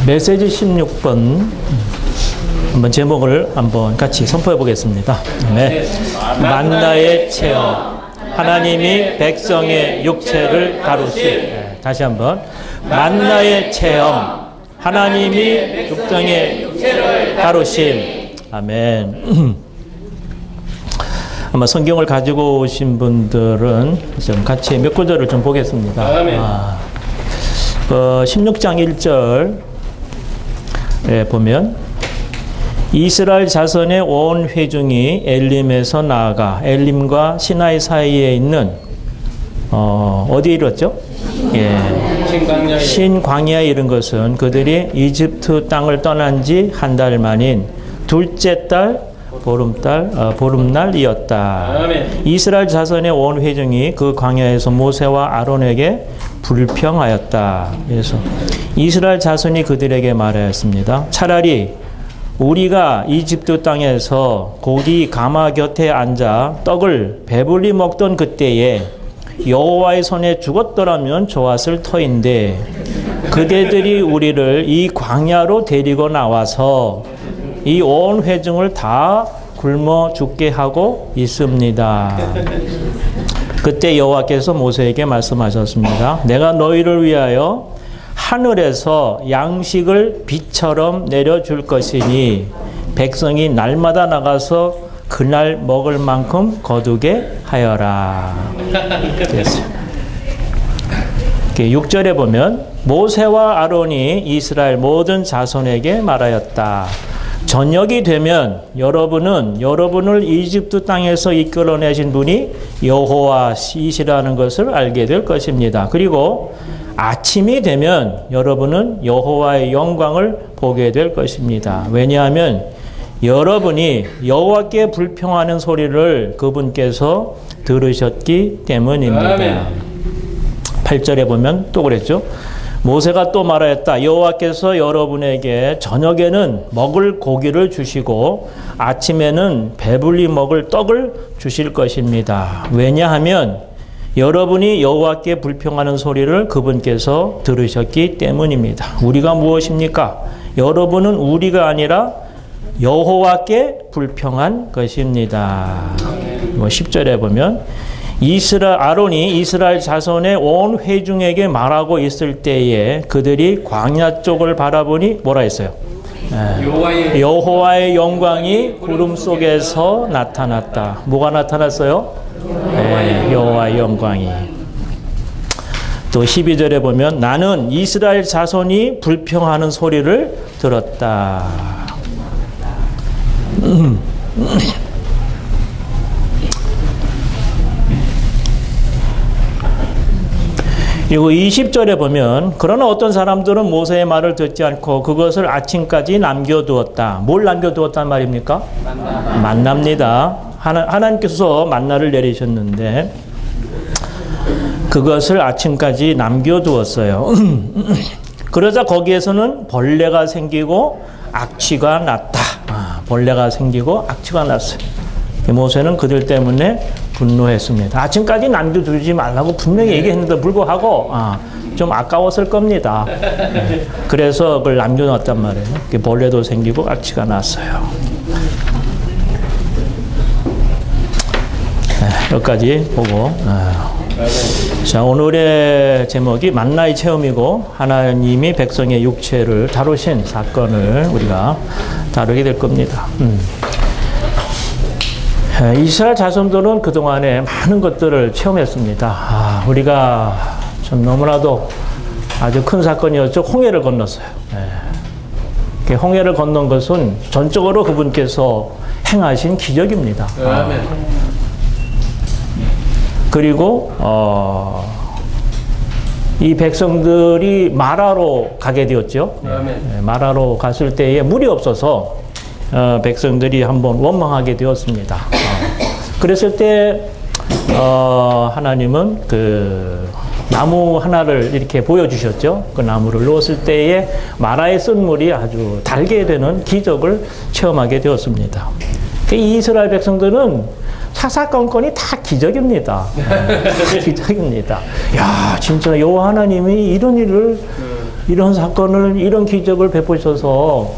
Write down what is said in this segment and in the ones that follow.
메시지 16번 한번 제목을 한번 같이 선포해 보겠습니다. 네. 만나의 체험. 하나님이 백성의 육체를 다루심. 네. 다시 한번. 만나의 체험. 하나님이 백성의 육체를 다루심. 아멘. 아마 성경을 가지고 오신 분들은 좀 같이 몇 구절을 좀 보겠습니다. 16장 1절에 보면 이스라엘 자손의 온 회중이 엘림에서 나아가 엘림과 시나이 사이에 있는 어디에 이뤘죠? 예. 신광야에 이른 것은 그들이 이집트 땅을 떠난 지 한 달 만인 둘째 달 보름날이었다. 이스라엘 자손의 온 회중이 그 광야에서 모세와 아론에게 불평하였다. 그래서 이스라엘 자손이 그들에게 말하였습니다. 차라리 우리가 이집트 땅에서 고기 가마 곁에 앉아 떡을 배불리 먹던 그때에 여호와의 손에 죽었더라면 좋았을 터인데 그대들이 우리를 이 광야로 데리고 나와서 이 온 회중을 다 굶어 죽게 하고 있습니다. 그때 여호와께서 모세에게 말씀하셨습니다. 내가 너희를 위하여 하늘에서 양식을 비처럼 내려줄 것이니 백성이 날마다 나가서 그날 먹을 만큼 거두게 하여라. 6절에 보면 모세와 아론이 이스라엘 모든 자손에게 말하였다. 저녁이 되면 여러분을 이집트 땅에서 이끌어내신 분이 여호와이시라는 것을 알게 될 것입니다. 그리고 아침이 되면 여러분은 여호와의 영광을 보게 될 것입니다. 왜냐하면 여러분이 여호와께 불평하는 소리를 그분께서 들으셨기 때문입니다. 8절에 보면 또 그랬죠. 모세가 또 말하였다. 여호와께서 여러분에게 저녁에는 먹을 고기를 주시고 아침에는 배불리 먹을 떡을 주실 것입니다. 왜냐하면 여러분이 여호와께 불평하는 소리를 그분께서 들으셨기 때문입니다. 우리가 무엇입니까? 여러분은 우리가 아니라 여호와께 불평한 것입니다. 10절에 보면 아론이 이스라엘 자손의 온 회중에게 말하고 있을 때에 그들이 광야 쪽을 바라보니 뭐라 했어요? 여호와의 영광이 구름 속에서 나타났다. 뭐가 나타났어요? 여호와의 영광이. 또 12절에 보면 나는 이스라엘 자손이 불평하는 소리를 들었다. 그리고 20절에 보면 그러나 어떤 사람들은 모세의 말을 듣지 않고 그것을 아침까지 남겨두었다. 뭘 남겨두었단 말입니까? 만나입니다. 하나님께서 만나를 내리셨는데 그것을 아침까지 남겨두었어요. 그러자 거기에서는 벌레가 생기고 악취가 났다. 벌레가 생기고 악취가 났어요. 모세는 그들 때문에 분노했습니다. 아침까지 남겨두지 말라고 분명히 얘기했는데 불구하고 좀 아까웠을 겁니다. 그래서 그걸 남겨놨단 말이에요. 벌레도 생기고 악취가 났어요. 여기까지 보고 자, 오늘의 제목이 만나의 체험이고 하나님이 백성의 육체를 다루신 사건을 우리가 다루게 될 겁니다. 이스라엘 자손들은 그동안에 많은 것들을 체험했습니다. 우리가 좀 너무나도 아주 큰 사건이었죠. 홍해를 건넜어요. 홍해를 건넌 것은 전적으로 그분께서 행하신 기적입니다. 그리고 이 백성들이 마라로 가게 되었죠. 마라로 갔을 때에 물이 없어서 백성들이 한번 원망하게 되었습니다. 그랬을 때 하나님은 그 나무 하나를 이렇게 보여주셨죠. 그 나무를 놓았을 때에 마라의 쓴물이 아주 달게 되는 기적을 체험하게 되었습니다. 이 이스라엘 백성들은 사사건건이 다 기적입니다. 기적입니다. 야, 진짜 여호와 하나님이 이런 일을 이런 사건을, 이런 기적을 베푸셔서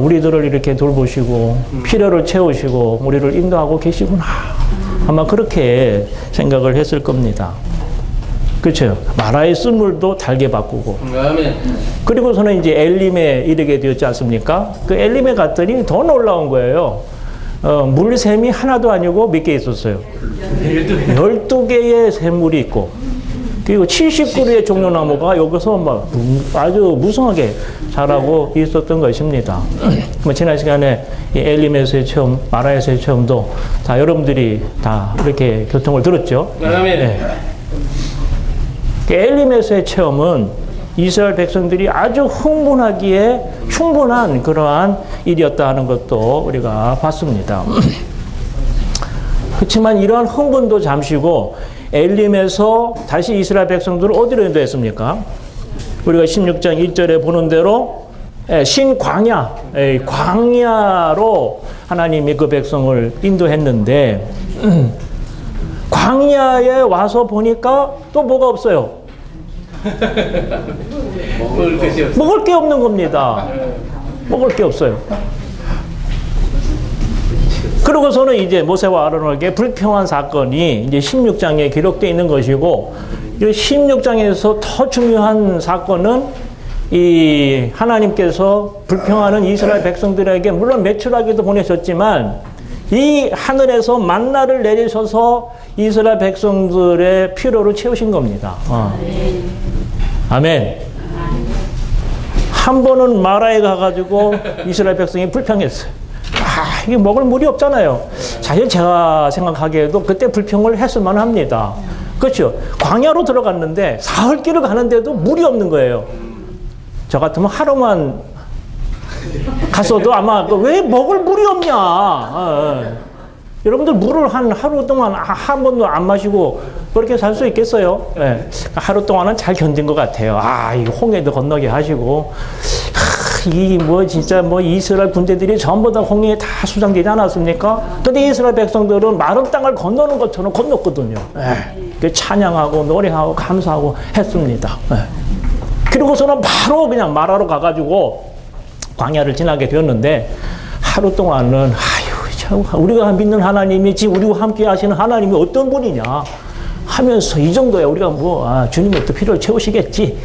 우리들을 이렇게 돌보시고 필요를 채우시고 우리를 인도하고 계시구나. 아마 그렇게 생각을 했을 겁니다. 그렇죠. 마라의 쓴물도 달게 바꾸고. 그리고서는 이제 엘림에 이르게 되었지 않습니까? 그 엘림에 갔더니 더 놀라운 거예요. 물샘이 하나도 아니고 몇 개 있었어요? 12개의 샘물이 있고, 그리고 70그루의 종려나무가 여기서 막 아주 무성하게 자라고 있었던 것입니다. 지난 시간에 이 엘림에서의 체험, 마라에서의 체험도 다 여러분들이 다 이렇게 교통을 들었죠. 네. 엘림에서의 체험은 이스라엘 백성들이 아주 흥분하기에 충분한 그러한 일이었다 하는 것도 우리가 봤습니다. 그렇지만 이러한 흥분도 잠시고 엘림에서 다시 이스라엘 백성들을 어디로 인도했습니까? 우리가 16장 1절에 보는 대로 신광야, 광야로 하나님이 그 백성을 인도했는데 광야에 와서 보니까 또 뭐가 없어요? 먹을 게 없는 겁니다. 먹을 게 없어요. 그러고서는 이제 모세와 아론에게 불평한 사건이 이제 16장에 기록되어 있는 것이고, 이 16장에서 더 중요한 사건은 이 하나님께서 불평하는 이스라엘 백성들에게 물론 메추라기도 보내셨지만 이 하늘에서 만나를 내리셔서 이스라엘 백성들의 필요를 채우신 겁니다. 아멘. 한 번은 마라에 가가지고 이스라엘 백성이 불평했어요. 이게 먹을 물이 없잖아요. 사실 제가 생각하기에도 그때 불평을 했을 만합니다. 그렇죠? 광야로 들어갔는데 사흘 길을 가는데도 물이 없는 거예요. 저 같으면 하루만 갔어도 아마 왜 먹을 물이 없냐. 여러분들 물을 한 하루 동안 한 번도 안 마시고 그렇게 살 수 있겠어요? 네. 하루 동안은 잘 견딘 것 같아요. 이거 홍해도 건너게 하시고. 이 진짜 이스라엘 군대들이 전부 다 홍해에 다 수장되지 않았습니까? 근데 이스라엘 백성들은 마른 땅을 건너는 것처럼 건넜거든요. 그 찬양하고 노래하고 감사하고 했습니다. 그리고서는 바로 그냥 마라로 가가지고 광야를 지나게 되었는데 하루 동안은 우리가 믿는 하나님이 지금 우리와 함께 하시는 하나님이 어떤 분이냐 하면서 이 정도야 우리가 주님의 또 필요를 채우시겠지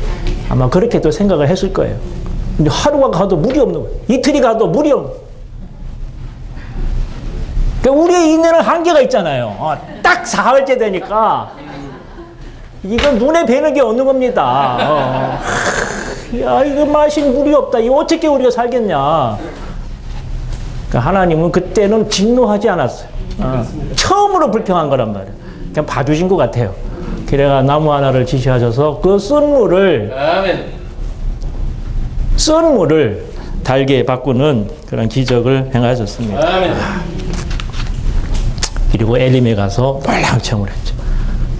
아마 그렇게 또 생각을 했을 거예요. 근데 하루가 가도 물이 없는 거예요. 이틀이 가도 물이 없는 거예요. 그러니까 우리의 인내는 한계가 있잖아요. 딱 사흘째 되니까 이건 눈에 뵈는 게 없는 겁니다. 이거 마실 물이 없다. 이거 어떻게 우리가 살겠냐. 그러니까 하나님은 그때는 진노하지 않았어요. 처음으로 불평한 거란 말이에요. 그냥 봐주신 것 같아요. 그래가 나무 하나를 지시하셔서 그 쓴 물을 달게 바꾸는 그런 기적을 행하셨습니다. 그리고 엘림에 가서 몰랑 체험을 했죠.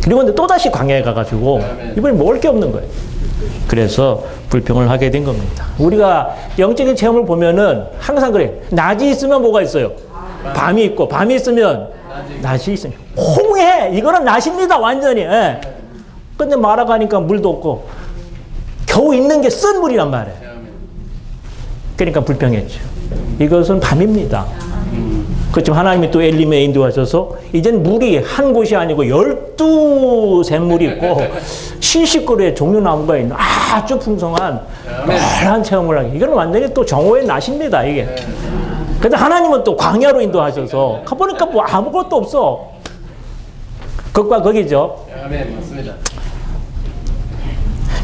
그리고 근데 또다시 광야에 가가지고 이번에 먹을 게 없는 거예요. 그래서 불평을 하게 된 겁니다. 우리가 영적인 체험을 보면은 항상 그래. 낮이 있으면 뭐가 있어요? 밤이 있고, 밤이 있으면 낮이 있어요. 홍해! 이거는 낮입니다, 완전히. 근데 말아가니까 물도 없고, 겨우 있는 게 쓴 물이란 말이에요. 그러니까 불평했죠. 이것은 밤입니다. 그렇지만 하나님이 또 엘림에 인도하셔서 이젠 물이 한 곳이 아니고 12샘물이 있고 70그루의 종려나무가 있는 아주 풍성한 널한 체험을 하게. 이건 완전히 또 정오의 낮입니다, 이게. 근데 하나님은 또 광야로 인도하셔서 가보니까 아무것도 없어. 극과 극이죠. 아멘, 맞습니다.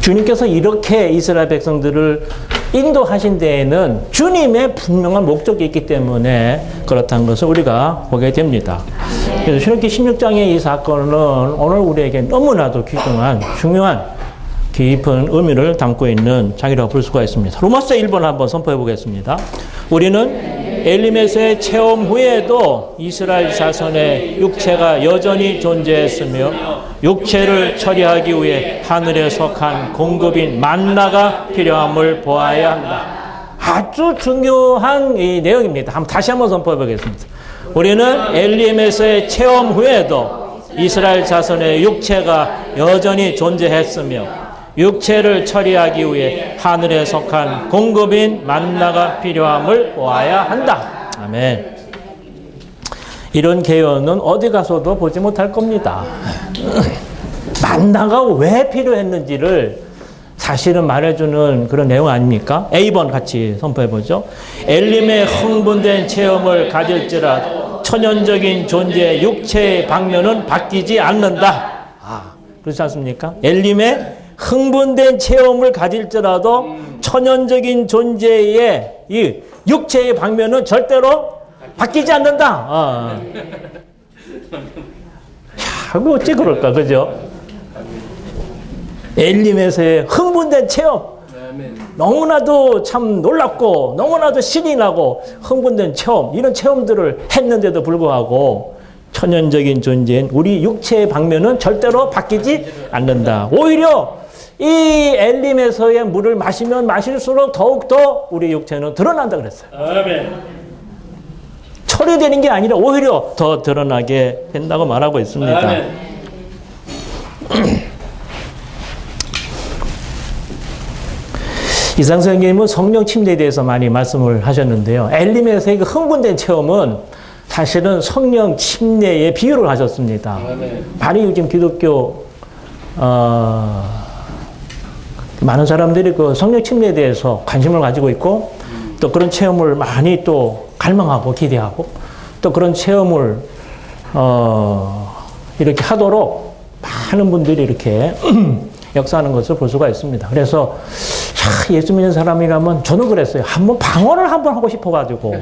주님께서 이렇게 이스라엘 백성들을 인도하신 데에는 주님의 분명한 목적이 있기 때문에 그렇다는 것을 우리가 보게 됩니다. 그래서 신명기 16장의 이 사건은 오늘 우리에게 너무나도 귀중한 중요한 깊은 의미를 담고 있는 장이라고 볼 수가 있습니다. 로마서 1번 한번 선포해 보겠습니다. 우리는 엘림에서의 체험 후에도 이스라엘 자손의 육체가 여전히 존재했으며 육체를 처리하기 위해 하늘에 속한 공급인 만나가 필요함을 보아야 한다. 아주 중요한 이 내용입니다. 다시 한번 선포해 보겠습니다. 우리는 엘림에서의 체험 후에도 이스라엘 자손의 육체가 여전히 존재했으며 육체를 처리하기 위해 하늘에 속한 공급인 만나가 필요함을 보아야 한다. 아멘. 이런 개요는 어디 가서도 보지 못할 겁니다. 만나가 왜 필요했는지를 사실은 말해주는 그런 내용 아닙니까? A번 같이 선포해보죠. 엘림의 흥분된 체험을 가질지라도 천연적인 존재의 육체의 방면은 바뀌지 않는다. 그렇지 않습니까? 엘림의 흥분된 체험을 가질지라도 천연적인 존재의 이 육체의 방면은 절대로 바뀌지 않는다. 야, 어째 그럴까, 그죠? 엘림에서의 흥분된 체험. 너무나도 참 놀랍고 너무나도 신이 나고 흥분된 체험, 이런 체험들을 했는데도 불구하고 천연적인 존재인 우리 육체의 방면은 절대로 바뀌지 않는다. 오히려 이 엘림에서의 물을 마시면 마실수록 더욱더 우리 육체는 드러난다 그랬어요. 아멘. 처리되는 게 아니라 오히려 더 드러나게 된다고 말하고 있습니다. 아멘. 이상 선생님은 성령 침례에 대해서 많이 말씀을 하셨는데요. 엘림에서의 그 흥분된 체험은 사실은 성령 침례에 비유를 하셨습니다. 많이 요즘 기독교 많은 사람들이 그 성령 침례에 대해서 관심을 가지고 있고 또 그런 체험을 많이 또 갈망하고 기대하고 또 그런 체험을 이렇게 하도록 많은 분들이 이렇게 역사하는 것을 볼 수가 있습니다. 그래서 예수 믿는 사람이라면 저는 그랬어요. 한번 방언을 한번 하고 싶어가지고.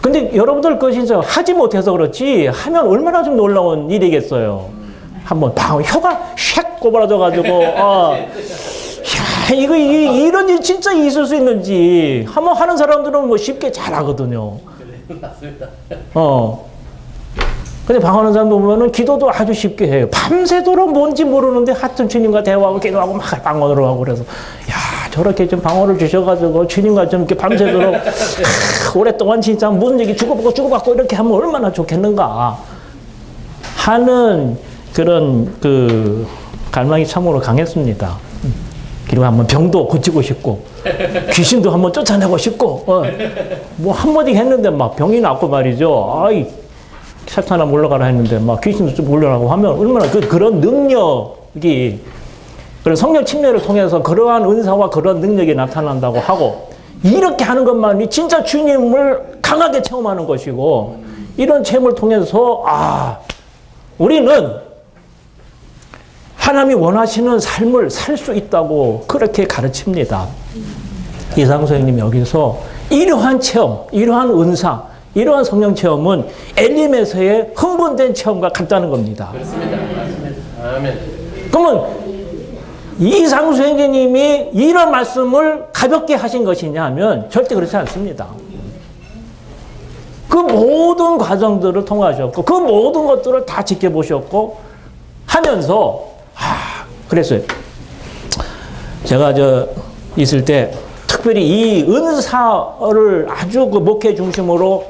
근데 여러분들 그것이 하지 못해서 그렇지 하면 얼마나 좀 놀라운 일이겠어요. 한번 방언 혀가 샥 꼬부라져가지고 이런 일 진짜 있을 수 있는지 한번 하는 사람들은 뭐 쉽게 잘 하거든요. 맞습니다. 근데 방언하는 사람도 보면은 기도도 아주 쉽게 해요. 밤새도록 뭔지 모르는데 하여튼 주님과 대화하고 기도하고 막 방언으로 하고 그래서 야 저렇게 좀 방언을 주셔가지고 주님과 좀 이렇게 밤새도록 오랫동안 진짜 무슨 얘기 주고받고 이렇게 하면 얼마나 좋겠는가 하는 그런 그 갈망이 참으로 강했습니다. 그리고 한번 병도 고치고 싶고 귀신도 한번 쫓아내고 싶고 뭐 한마디 했는데 막 병이 낫고 말이죠. 아이 사탄아 물러가라 했는데 막 귀신도 좀 물러가고 하면 얼마나 그런 능력이 그런 성령 침례를 통해서 그러한 은사와 그런 능력이 나타난다고 하고 이렇게 하는 것만이 진짜 주님을 강하게 체험하는 것이고 이런 체험을 통해서 우리는 하나님이 원하시는 삶을 살 수 있다고 그렇게 가르칩니다. 이상수 선생님이 여기서 이러한 체험, 이러한 은사, 이러한 성령 체험은 엘림에서의 흥분된 체험과 같다는 겁니다. 그렇습니다. 아멘. 그러면 이상수 선생님이 이런 말씀을 가볍게 하신 것이냐 하면 절대 그렇지 않습니다. 그 모든 과정들을 통하셨고 그 모든 것들을 다 지켜보셨고 하면서 그랬어요. 제가 있을 때 특별히 이 은사를 아주 그 목회 중심으로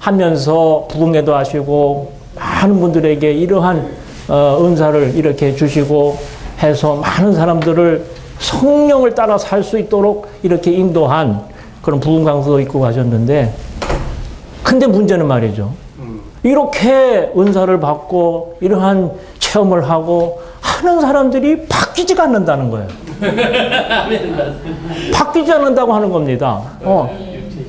하면서 부흥회도 하시고 많은 분들에게 이러한 은사를 이렇게 주시고 해서 많은 사람들을 성령을 따라 살 수 있도록 이렇게 인도한 그런 부흥 강사도 있고 가셨는데 근데 문제는 말이죠. 이렇게 은사를 받고 이러한 체험을 하고 하는 사람들이 바뀌지가 않는다는 거예요. 바뀌지 않는다고 하는 겁니다.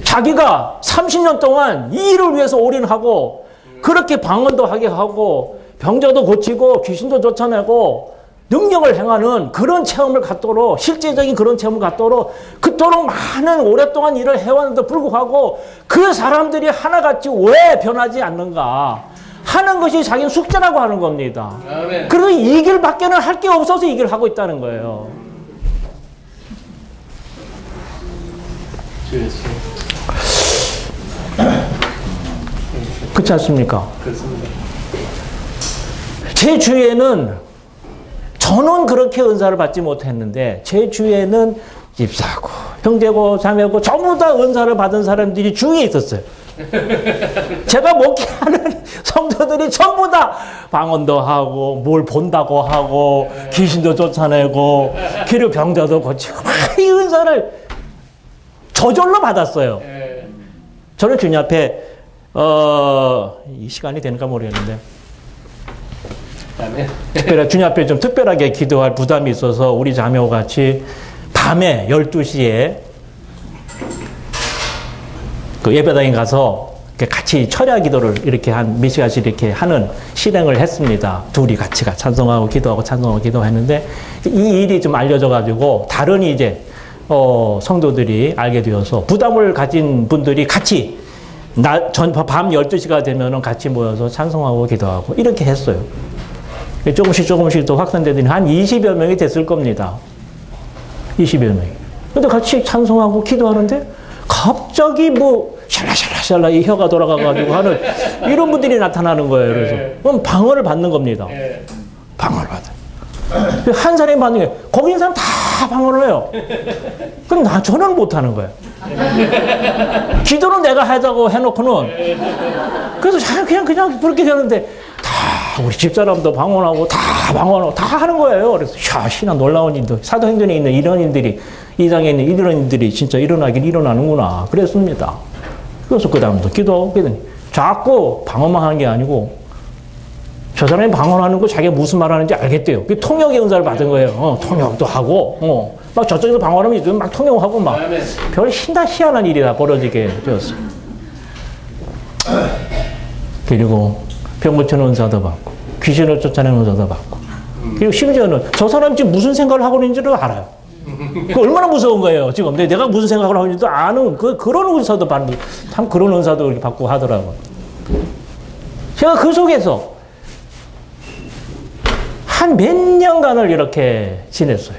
자기가 30년 동안 이 일을 위해서 올인하고 그렇게 방언도 하게 하고 병자도 고치고 귀신도 쫓아내고 능력을 행하는 그런 체험을 갖도록 실제적인 그런 체험을 갖도록 그토록 많은 오랫동안 일을 해왔는데도 불구하고 그 사람들이 하나같이 왜 변하지 않는가 하는 것이 자기는 숙제라고 하는 겁니다. 아멘. 그래서 이 길밖에는 할 게 없어서 이 길을 하고 있다는 거예요. 그렇지 않습니까? 그렇습니다. 제 주위에는 저는 그렇게 은사를 받지 못했는데 제 주위에는 집사고 형제고 자매고 전부 다 은사를 받은 사람들이 주위에 있었어요. 제가 목회하는 성도들이 전부 다 방언도 하고 뭘 본다고 하고 귀신도 쫓아내고 기류병자도 고치고 막 이 은사를 저절로 받았어요. 저는 주님 앞에 이 시간이 되는가 모르겠는데 특별히 주님 앞에 좀 특별하게 기도할 부담이 있어서 우리 자매와 같이 밤에 12시에 그 예배당에 가서 같이 철야 기도를 이렇게 한 몇 시간씩 이렇게 하는 실행을 했습니다. 둘이 같이 찬송하고 기도하고 찬송하고 기도했는데 이 일이 좀 알려져 가지고 다른 이제 성도들이 알게 되어서 부담을 가진 분들이 같이 밤 12시가 되면은 같이 모여서 찬송하고 기도하고 이렇게 했어요. 조금씩 또 확산되더니 한 20여 명이 됐을 겁니다. 20여 명이. 근데 같이 찬송하고 기도하는데 갑자기 뭐 샬라샬라샬라 이 혀가 돌아가가지고 하는 이런 분들이 나타나는 거예요. 그래서 그럼 방언을 받는 겁니다. 방언을 받아. 한 사람이 받는 게 거기 있는 사람 다 방언을 해요. 그럼 저는 못하는 거예요. 기도는 내가 하자고 해놓고는 그래서 그냥 그렇게 되는데 다 우리 집사람도 방언하고 다 방언하고 다 하는 거예요. 그래서 신한 놀라운 일도 사도행전에 있는 이런 일들이 이 장에 있는 이런 일들이 진짜 일어나긴 일어나는구나 그랬습니다. 그래서 그 다음부터 기도하고 자꾸 방언만 하는 게 아니고 저 사람이 방언하는 거 자기가 무슨 말 하는지 알겠대요. 그 통역의 은사를 받은 거예요. 통역도 하고 막 저쪽에서 방언하면 막 통역하고 막 별 희한한 일이 다 벌어지게 되었어요. 그리고 병 고치는 은사도 받고 귀신을 쫓아내는 은사도 받고 그리고 심지어는 저 사람이 지금 무슨 생각을 하고 있는지를 알아요. 그 얼마나 무서운 거예요. 지금 내가 무슨 생각을 하고 있는지도 아는 그런 은사도 받는 참 그런 은사도 이렇게 받고 하더라고요. 제가 그 속에서 한 몇 년간을 이렇게 지냈어요.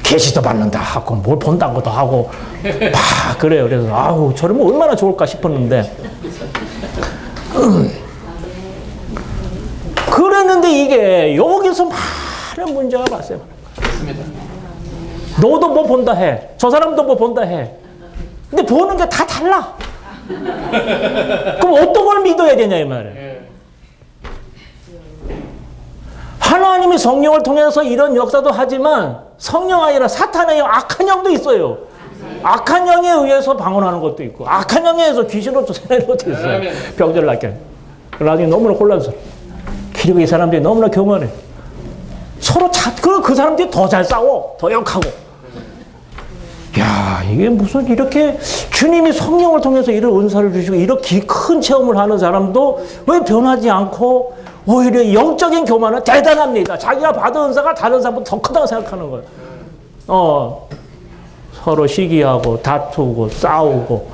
계시도 받는다 하고 뭘 본다고도 하고 막 그래요. 그래서 아우 저러면 얼마나 좋을까 싶었는데 그랬는데 이게 여기서 많은 문제가 발생하는 거예요. 너도 뭐 본다 해. 저 사람도 뭐 본다 해. 근데 보는 게 다 달라. 그럼 어떤 걸 믿어야 되냐 이 말이에요. 하나님이 성령을 통해서 이런 역사도 하지만 성령 아니라 사탄의 영, 악한 영도 있어요. 악한 영에 의해서 방언하는 것도 있고 악한 영에 의해서 귀신으로 쫓아내는 것도 있어요. 병자를 낫게 하는. 나중에 너무나 혼란스러워. 그리고 이 사람들이 너무나 교만해. 서로 그 사람들이 더 잘 싸워. 더 역하고. 야, 이게 무슨 이렇게 주님이 성령을 통해서 이런 은사를 주시고 이렇게 큰 체험을 하는 사람도 왜 변하지 않고 오히려 영적인 교만은 대단합니다. 자기가 받은 은사가 다른 사람보다 더 크다고 생각하는 거예요. 서로 시기하고 다투고 싸우고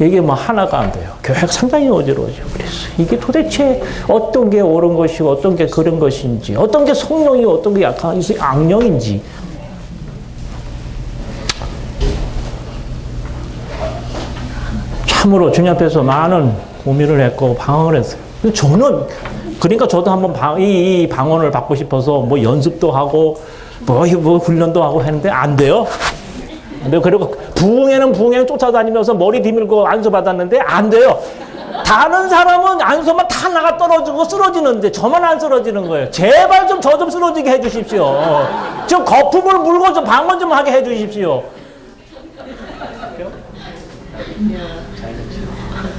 이게 뭐 하나가 안 돼요. 교회가 상당히 어지러워져. 그래서 이게 도대체 어떤 게 옳은 것이고 어떤 게 그런 것인지 어떤 게 성령이고 어떤 게 약한 악령인지 참으로 주님 앞에서 많은 고민을 했고 방황을 했어요. 저는 그러니까 저도 한번 이 방언을 받고 싶어서 뭐 연습도 하고 뭐 훈련도 하고 했는데 안 돼요. 근데 그리고 부흥회는 쫓아다니면서 머리 뒤밀고 안수 받았는데 안 돼요. 다른 사람은 안수만 다 나가 떨어지고 쓰러지는데 저만 안 쓰러지는 거예요. 제발 좀 저 좀 쓰러지게 해주십시오. 좀 거품을 물고 좀 방언 좀 하게 해주십시오.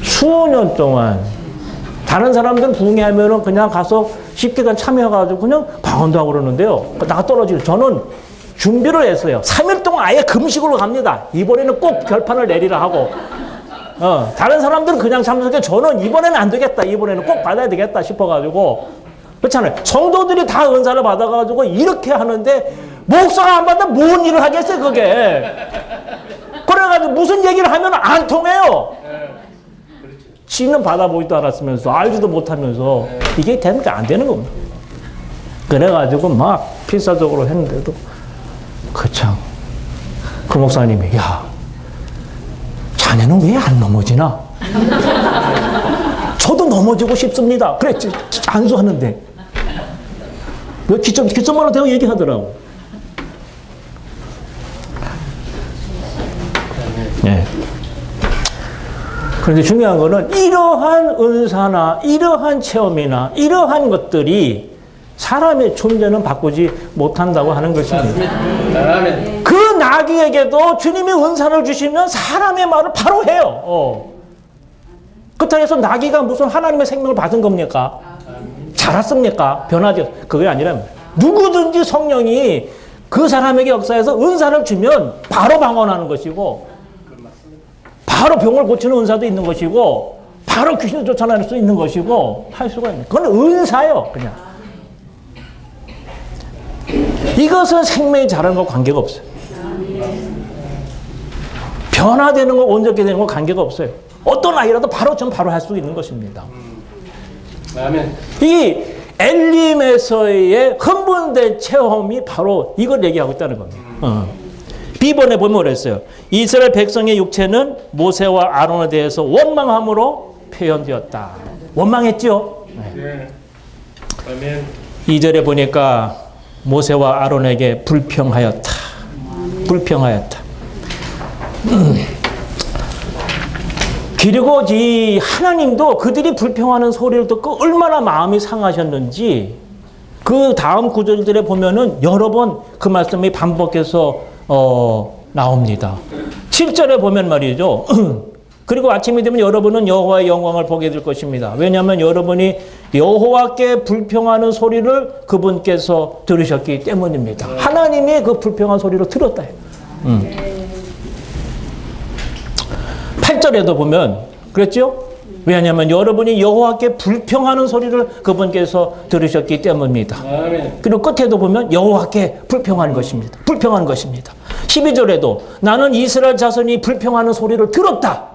수년 동안 다른 사람들은 부흥회하면은 그냥 가서 쉽게 참여해가지고 그냥 방언도 하고 그러는데요. 나가 떨어지고 저는 준비를 했어요. 3일 동안 아예 금식으로 갑니다. 이번에는 꼭 결판을 내리라 하고. 다른 사람들은 그냥 참석해. 저는 이번에는 안 되겠다. 이번에는 꼭 받아야 되겠다 싶어가지고. 그렇잖아요. 성도들이 다 은사를 받아가지고 이렇게 하는데 목사가 안 받으면 뭔 일을 하겠어요, 그게. 그래가지고 무슨 얘기를 하면 안 통해요. 지는 받아보지도 않았으면서 알지도 못하면서 이게 되니까 안 되는 겁니다. 그래가지고 막 필사적으로 했는데도 그 목사님이 야 자네는 왜 안 넘어지나? 저도 넘어지고 싶습니다. 그래 안수하는데 왜 기점만로 대고 얘기하더라고. 네. 그런데 중요한 거는 이러한 은사나 이러한 체험이나 이러한 것들이 사람의 존재는 바꾸지 못한다고 하는 것입니다. 그 나귀에게도 주님이 은사를 주시면 사람의 말을 바로 해요. 그렇다고 해서 나귀가 무슨 하나님의 생명을 받은 겁니까? 자랐습니까? 변화되었. 그게 아니라 누구든지 성령이 그 사람에게 역사해서 은사를 주면 바로 방언하는 것이고 바로 병을 고치는 은사도 있는 것이고 바로 귀신을 쫓아낼 수 있는 것이고 할 수가 있는. 그건 은사예요. 그냥. 이것은 생명이 자라는 거 관계가 없어요. 변화되는 거, 온전히 되는 거 관계가 없어요. 어떤 아이라도 바로 할 수 있는 것입니다. 아멘. 이 엘림에서의 흥분된 체험이 바로 이걸 얘기하고 있다는 겁니다. B번에 보면 그랬어요. 이스라엘 백성의 육체는 모세와 아론에 대해서 원망함으로 표현되었다. 원망했죠? 네. 아멘. 2절에 보니까 모세와 아론에게 불평하였다. 불평하였다. 그리고 이 하나님도 그들이 불평하는 소리를 듣고 얼마나 마음이 상하셨는지 그 다음 구절들에 보면은 여러 번 그 말씀이 반복해서 나옵니다. 7절에 보면 말이죠. 그리고 아침이 되면 여러분은 여호와의 영광을 보게 될 것입니다. 왜냐하면 여러분이 여호와께 불평하는 소리를 그분께서 들으셨기 때문입니다. 하나님이 그 불평한 소리를 들었다. 8절에도 보면 그랬죠? 왜냐하면 여러분이 여호와께 불평하는 소리를 그분께서 들으셨기 때문입니다. 아멘. 그리고 끝에도 보면 여호와께 불평하는 것입니다. 불평하는 것입니다. 12절에도 나는 이스라엘 자손이 불평하는 소리를 들었다.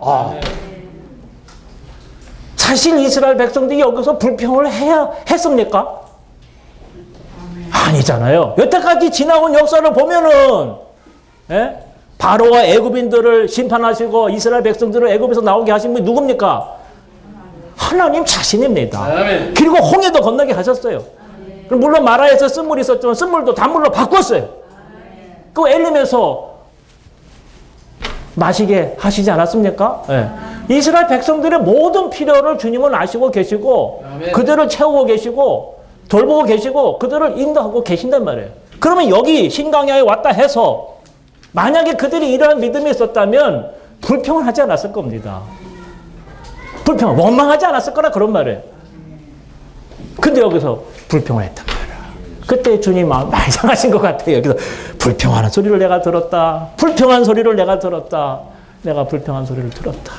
사실 이스라엘 백성들이 여기서 불평을 해야 했습니까? 아니잖아요. 여태까지 지나온 역사를 보면은 바로와 애굽인들을 심판하시고 이스라엘 백성들을 애굽에서 나오게 하신 분이 누굽니까? 하나님 자신입니다. 아멘. 그리고 홍해도 건너게 하셨어요. 물론 마라에서 쓴물이 있었지만 쓴물도 단물로 바꿨어요. 그 엘림에서 마시게 하시지 않았습니까? 네. 이스라엘 백성들의 모든 필요를 주님은 아시고 계시고 아멘. 그들을 채우고 계시고 돌보고 계시고 그들을 인도하고 계신단 말이에요. 그러면 여기 신강야에 왔다 해서 만약에 그들이 이러한 믿음이 있었다면 불평을 하지 않았을 겁니다. 불평, 원망하지 않았을 거라 그런 말이에요. 근데 여기서 불평을 했단 말이야. 그때 주님 마음 많이 상하신 것 같아요. 여기서 불평하는 소리를 내가 들었다. 불평한 소리를 내가 들었다. 내가 불평한 소리를 들었다.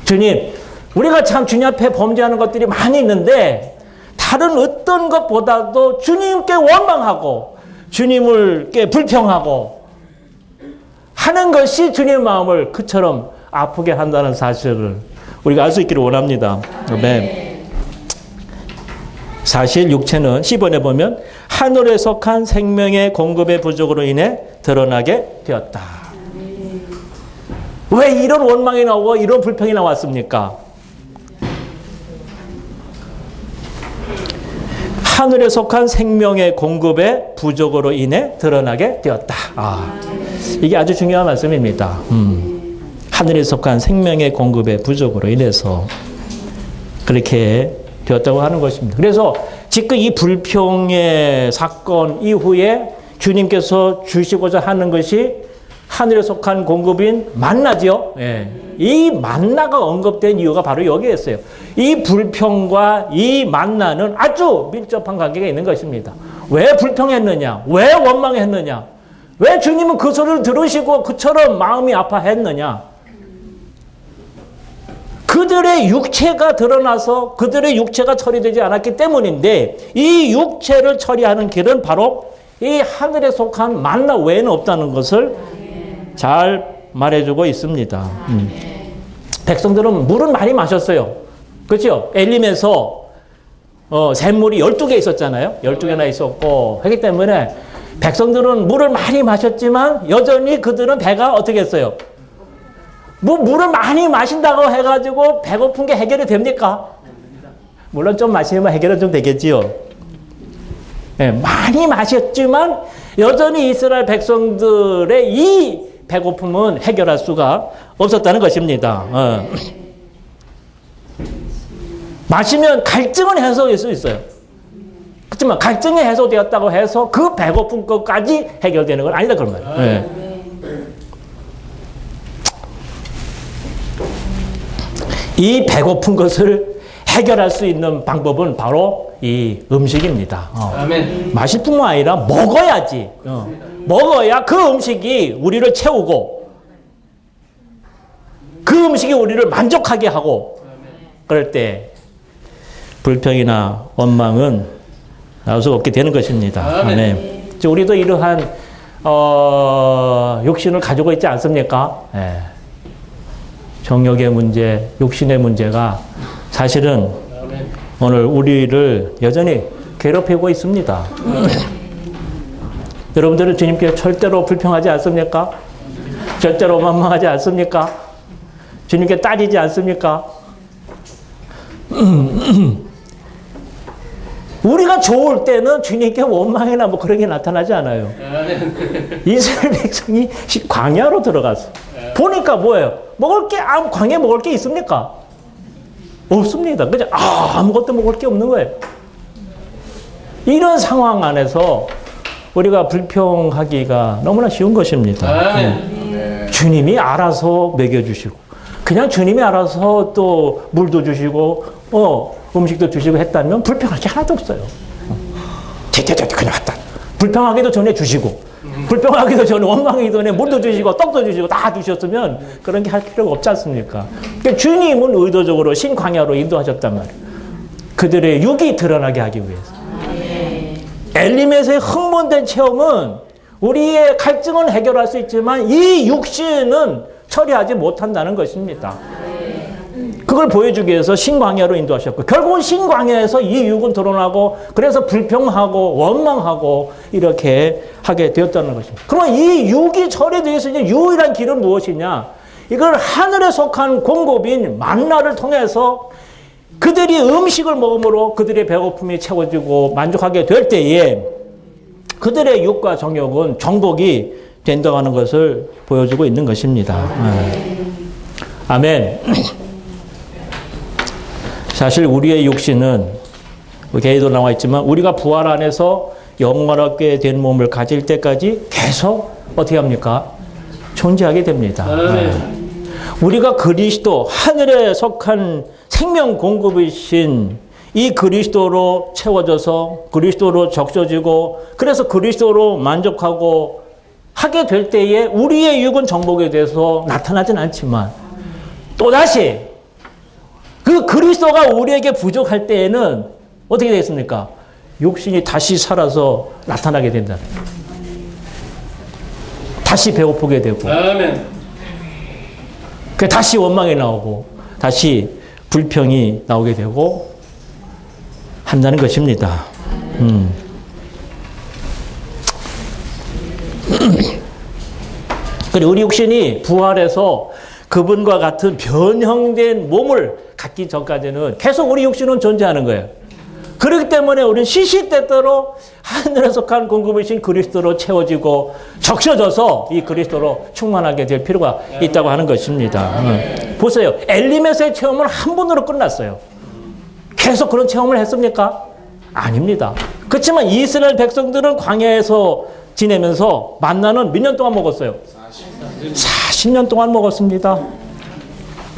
주님, 우리가 참 주님 앞에 범죄하는 것들이 많이 있는데 다른 어떤 것보다도 주님께 원망하고 주님께 불평하고 하는 것이 주님의 마음을 그처럼 아프게 한다는 사실을 우리가 알 수 있기를 원합니다. 아멘. 사실 육체는 10번에 보면 하늘에 속한 생명의 공급의 부족으로 인해 드러나게 되었다. 왜 이런 원망이 나오고 이런 불평이 나왔습니까? 하늘에 속한 생명의 공급의 부족으로 인해 드러나게 되었다. 이게 아주 중요한 말씀입니다. 하늘에 속한 생명의 공급의 부족으로 인해서 그렇게 되었다고 하는 것입니다. 그래서 지금 이 불평의 사건 이후에 주님께서 주시고자 하는 것이 하늘에 속한 공급인 만나죠. 이 만나가 언급된 이유가 바로 여기에 있어요. 이 불평과 이 만나는 아주 밀접한 관계가 있는 것입니다. 왜 불평했느냐? 왜 원망했느냐? 왜 주님은 그 소리를 들으시고 그처럼 마음이 아파했느냐? 그들의 육체가 드러나서 그들의 육체가 처리되지 않았기 때문인데 이 육체를 처리하는 길은 바로 이 하늘에 속한 만나 외에는 없다는 것을 잘 말해주고 있습니다. 백성들은 물은 많이 마셨어요. 그렇죠? 엘림에서 샘물이 12개 있었잖아요. 12개나 있었고 하기 때문에 백성들은 물을 많이 마셨지만 여전히 그들은 배가 어떻게 했어요? 뭐 물을 많이 마신다고 해가지고 배고픈 게 해결이 됩니까? 물론 좀 마시면 해결은 좀 되겠지요. 많이 마셨지만 여전히 이스라엘 백성들의 이 배고픔은 해결할 수가 없었다는 것입니다. 마시면 갈증은 해소될 수 있어요. 그렇지만 갈증이 해소되었다고 해서 그 배고픈 것까지 해결되는 건 아니다 그런 말이에요. 네. 이 배고픈 것을 해결할 수 있는 방법은 바로 이 음식입니다. 아멘. 마실 뿐만 아니라 먹어야지. 먹어야 그 음식이 우리를 채우고 그 음식이 우리를 만족하게 하고 그럴 때 불평이나 원망은 나올 수가 없게 되는 것입니다. 아멘. 우리도 이러한 욕심을 가지고 있지 않습니까? 네. 정욕의 문제, 욕심의 문제가 사실은 오늘 우리를 여전히 괴롭히고 있습니다. 여러분들은 주님께 절대로 불평하지 않습니까? 절대로 원망하지 않습니까? 주님께 따지지 않습니까? 우리가 좋을 때는 주님께 원망이나 뭐 그런 게 나타나지 않아요. 이스라엘 백성이 광야로 들어갔어. 보니까 뭐예요? 먹을 게, 광야에 먹을 게 있습니까? 없습니다. 그냥 아무것도 먹을 게 없는 거예요. 이런 상황 안에서 우리가 불평하기가 너무나 쉬운 것입니다. 주님이 알아서 먹여주시고, 그냥 주님이 알아서 또 물도 주시고, 음식도 주시고 했다면 불평할 게 하나도 없어요. 그냥 왔다. 불평하기도 전에 주시고, 불평하기도 전에 원망하기 전에 물도 주시고 떡도 주시고 다 주셨으면 그런 게 할 필요가 없지 않습니까? 그러니까 주님은 의도적으로 신광야로 인도하셨단 말이에요. 그들의 육이 드러나게 하기 위해서. 엘리메서의 흥분된 체험은 우리의 갈증은 해결할 수 있지만 이 육신은 처리하지 못한다는 것입니다. 그걸 보여주기 위해서 신광야로 인도하셨고 결국은 신광야에서 이 육은 드러나고 그래서 불평하고 원망하고 이렇게 하게 되었다는 것입니다. 그러면 이 육이 처리되어 있는 유일한 길은 무엇이냐? 이걸 하늘에 속한 공급인 만나를 통해서 그들이 음식을 먹음으로 그들의 배고픔이 채워지고 만족하게 될 때에 그들의 육과 정욕은 정복이 된다는 것을 보여주고 있는 것입니다. 아멘. 사실 우리의 육신은 계에도 나와 있지만 우리가 부활 안에서 영원하게 된 몸을 가질 때까지 계속 어떻게 합니까? 존재하게 됩니다. 우리가 그리스도 하늘에 속한 생명 공급이신 이 그리스도로 채워져서 그리스도로 적셔지고 그래서 그리스도로 만족하고 하게 될 때에 우리의 육은 정복에 대해서 나타나진 않지만 또다시 그 그리스도가 우리에게 부족할 때에는 어떻게 되겠습니까? 육신이 다시 살아서 나타나게 된다. 다시 배고프게 되고 다시 원망이 나오고 다시 불평이 나오게 되고 한다는 것입니다. 그리고 우리 육신이 부활해서 그분과 같은 변형된 몸을 갖기 전까지는 계속 우리 육신은 존재하는 거예요. 그렇기 때문에 우리는 시시때때로 하늘에 속한 공급이신 그리스도로 채워지고 적셔져서 이 그리스도로 충만하게 될 필요가 있다고 하는 것입니다. 보세요. 엘리메서의 체험은 한 번으로 끝났어요. 계속 그런 체험을 했습니까? 아닙니다. 그렇지만 이스라엘 백성들은 광야에서 지내면서 만나는 몇 년 동안 먹었어요? 40년 동안 먹었습니다.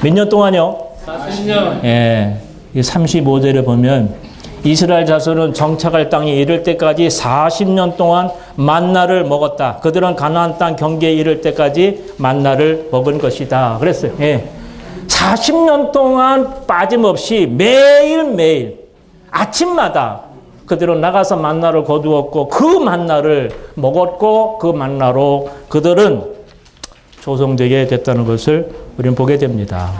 몇 년 동안요? 40년. 예. 35절에 보면 이스라엘 자손은 정착할 땅에 이를 때까지 40년 동안 만나를 먹었다. 그들은 가나안 땅 경계에 이를 때까지 만나를 먹은 것이다. 그랬어요. 예. 40년 동안 빠짐없이 매일매일 아침마다 그들은 나가서 만나를 거두었고 그 만나를 먹었고 그 만나로 그들은 조성되게 됐다는 것을 우리는 보게 됩니다.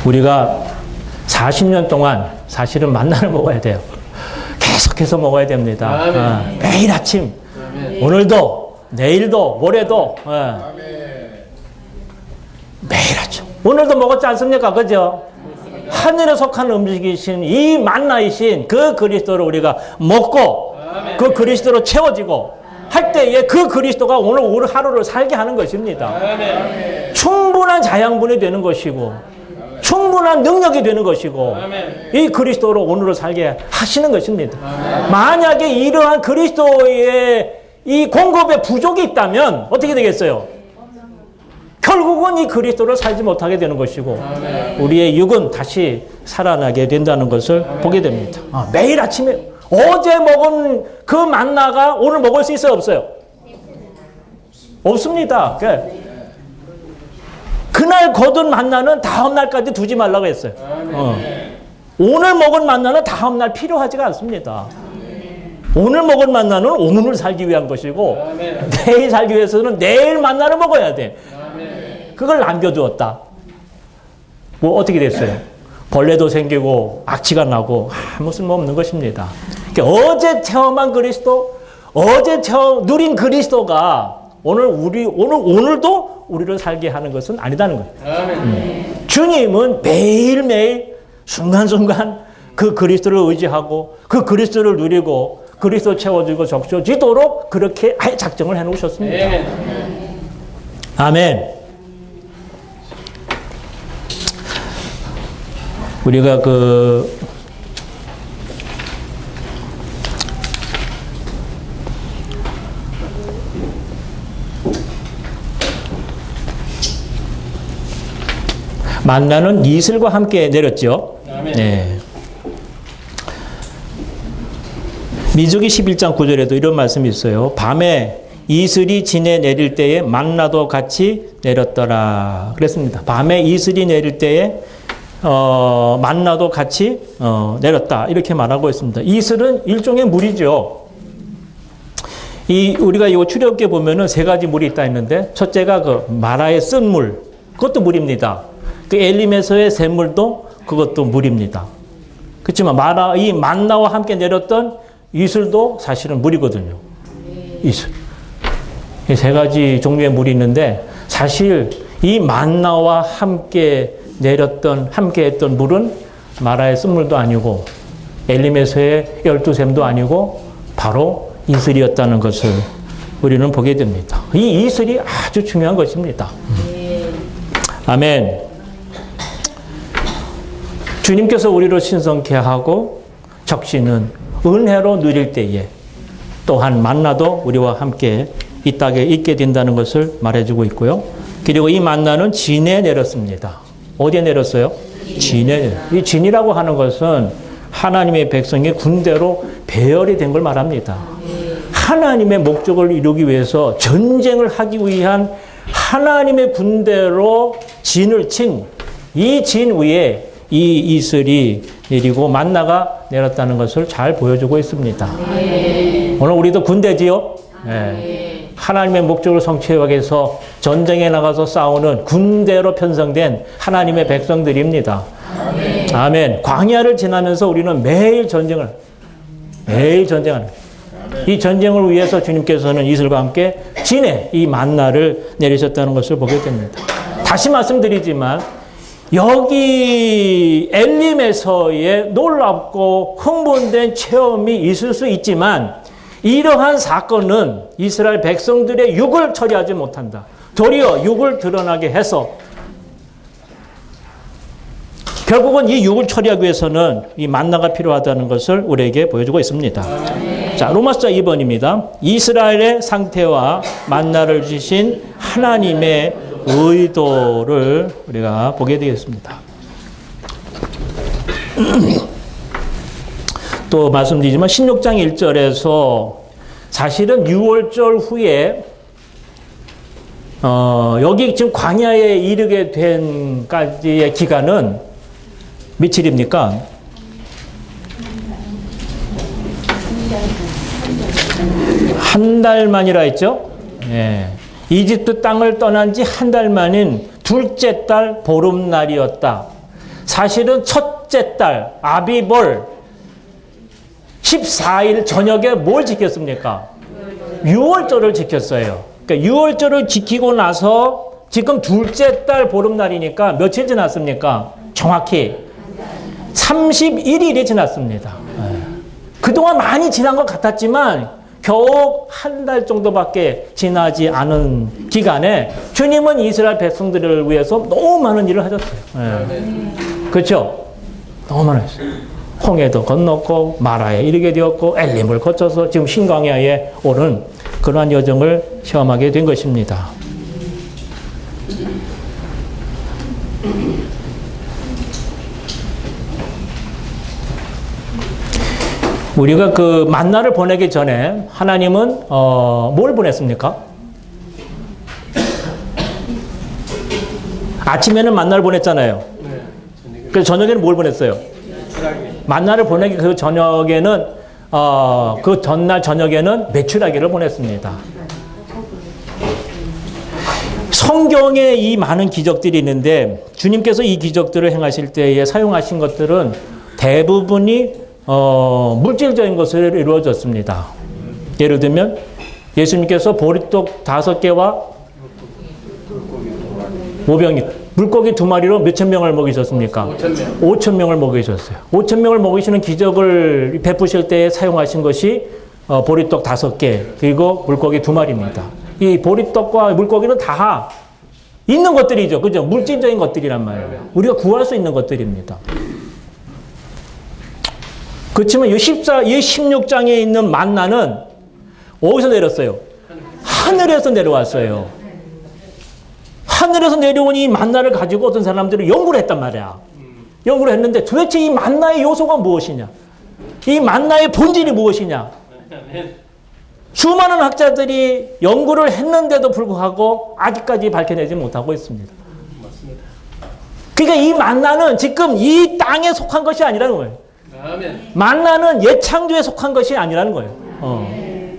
우리가 40년 동안 사실은 만나를 먹어야 돼요. 계속해서 먹어야 됩니다. 매일 아침, 오늘도, 내일도, 모레도, 매일 아침. 오늘도 먹었지 않습니까? 그죠? 하늘에 속한 음식이신 이 만나이신 그 그리스도를 우리가 먹고 그 그리스도로 채워지고 할 때에 그 그리스도가 오늘 우리 하루를 살게 하는 것입니다. 충분한 자양분이 되는 것이고 충분한 능력이 되는 것이고 이 그리스도로 오늘을 살게 하시는 것입니다. 만약에 이러한 그리스도의 이 공급에 부족이 있다면 어떻게 되겠어요? 결국은 이 그리스도를 살지 못하게 되는 것이고 우리의 육은 다시 살아나게 된다는 것을 보게 됩니다. 매일 아침에 어제 먹은 그 만나가 오늘 먹을 수 있어요? 없어요? 없습니다. 그날 거둔 만나는 다음 날까지 두지 말라고 했어요. 오늘 먹은 만나는 다음 날 필요하지가 않습니다. 오늘 먹은 만나는 오늘 살기 위한 것이고 내일 살기 위해서는 내일 만나를 먹어야 돼. 그걸 남겨두었다. 뭐 어떻게 됐어요? 벌레도 생기고 악취가 나고 아무 쓸모없는 것입니다. 그러니까 어제 체험한 그리스도, 어제 누린 그리스도가 오늘도 우리를 살게 하는 것은 아니다는 거예요. 주님은 매일매일 순간순간 그 그리스도를 의지하고 그 그리스도를 누리고 그리스도 채워지고 적셔지도록 그렇게 아예 작정을 해놓으셨습니다. 아멘. 우리가 만나는 이슬과 함께 내렸죠. 네. 민수기 11장 9절에도 이런 말씀이 있어요. 밤에 이슬이 진에 내릴 때에 만나도 같이 내렸더라. 그랬습니다. 밤에 이슬이 내릴 때에 만나도 같이 내렸다. 이렇게 말하고 있습니다. 이슬은 일종의 물이죠. 우리가 이거 출애굽기에 보면은 세 가지 물이 있다 했는데 첫째가 그 마라의 쓴 물. 그것도 물입니다. 그 엘림에서의 샘물도 그것도 물입니다. 그렇지만 이 만나와 함께 내렸던 이슬도 사실은 물이거든요. 이슬. 이 세 가지 종류의 물이 있는데 사실 이 만나와 함께 했던 물은 마라의 쓴물도 아니고 엘림에서의 12샘도 아니고 바로 이슬이었다는 것을 우리는 보게 됩니다. 이 이슬이 아주 중요한 것입니다. 아멘. 주님께서 우리를 신성케 하고 적시는 은혜로 누릴 때에 또한 만나도 우리와 함께 이 땅에 있게 된다는 것을 말해주고 있고요. 그리고 이 만나는 진에 내렸습니다. 어디에 내렸어요? 진에. 이 진이라고 하는 것은 하나님의 백성의 군대로 배열이 된 걸 말합니다. 하나님의 목적을 이루기 위해서 전쟁을 하기 위한 하나님의 군대로 진을 친 이 진 위에 이 이슬이 내리고 만나가 내렸다는 것을 잘 보여주고 있습니다. 오늘 우리도 군대지요? 네. 하나님의 목적을 성취하기 위해서 전쟁에 나가서 싸우는 군대로 편성된 하나님의 백성들입니다. 아멘. 광야를 지나면서 우리는 매일 전쟁하는 이 전쟁을 위해서 주님께서는 이슬과 함께 진에 이 만나를 내리셨다는 것을 보게 됩니다. 다시 말씀드리지만 여기 엘림에서의 놀랍고 흥분된 체험이 있을 수 있지만 이러한 사건은 이스라엘 백성들의 육을 처리하지 못한다. 도리어 육을 드러나게 해서 결국은 이 육을 처리하기 위해서는 이 만나가 필요하다는 것을 우리에게 보여주고 있습니다. 자, 로마서 2번입니다. 이스라엘의 상태와 만나를 주신 하나님의 의도를 우리가 보게 되겠습니다. 또 말씀드리지만 16장 1절에서 사실은 6월절 후에 여기 지금 광야에 이르게 된까지의 기간은 며칠입니까? 한 달 만이라 했죠? 예. 이집트 땅을 떠난 지 한 달 만인 둘째 달 보름날이었다. 사실은 첫째 달 아비볼 14일 저녁에 뭘 지켰습니까? 6월절을 지켰어요. 그러니까 6월절을 지키고 나서 지금 둘째 달 보름날이니까 며칠 지났습니까? 정확히 31일이 지났습니다. 그동안 많이 지난 것 같았지만 겨우 한 달 정도밖에 지나지 않은 기간에 주님은 이스라엘 백성들을 위해서 너무 많은 일을 하셨어요. 예. 그렇죠? 너무 많았어요. 홍해도 건넜고 마라에 이르게 되었고 엘림을 거쳐서 지금 신광야에 오른 그러한 여정을 체험하게 된 것입니다. 우리가 그 만나를 보내기 전에 하나님은 뭘 보냈습니까? 아침에는 만나를 보냈잖아요. 그래서 저녁에는 뭘 보냈어요? 만나를 보내기 그 저녁에는 그 전날 저녁에는 메추라기를 보냈습니다. 성경에 이 많은 기적들이 있는데 주님께서 이 기적들을 행하실 때에 사용하신 것들은 대부분이 물질적인 것을 이루어졌습니다. 예를 들면 예수님께서 보리떡 5개와 모병이 물고기 2마리로 몇천 명을 먹이셨습니까? 5천 명을 먹이셨어요. 5천 명을 먹이시는 기적을 베푸실 때 사용하신 것이 보리떡 5개 그리고 물고기 2마리입니다. 이 보리떡과 물고기는 다 있는 것들이죠. 그죠? 물질적인 것들이란 말이에요. 우리가 구할 수 있는 것들입니다. 그렇지만 이 16장에 있는 만나는 어디서 내렸어요? 하늘에서 내려왔어요. 하늘에서 내려온 이 만나를 가지고 어떤 사람들이 연구를 했단 말이야. 연구를 했는데 도대체 이 만나의 요소가 무엇이냐? 이 만나의 본질이 무엇이냐? 수많은 학자들이 연구를 했는데도 불구하고 아직까지 밝혀내지 못하고 있습니다. 그러니까 이 만나는 지금 이 땅에 속한 것이 아니라는 거예요. 만나는 예창조에 속한 것이 아니라는 거예요.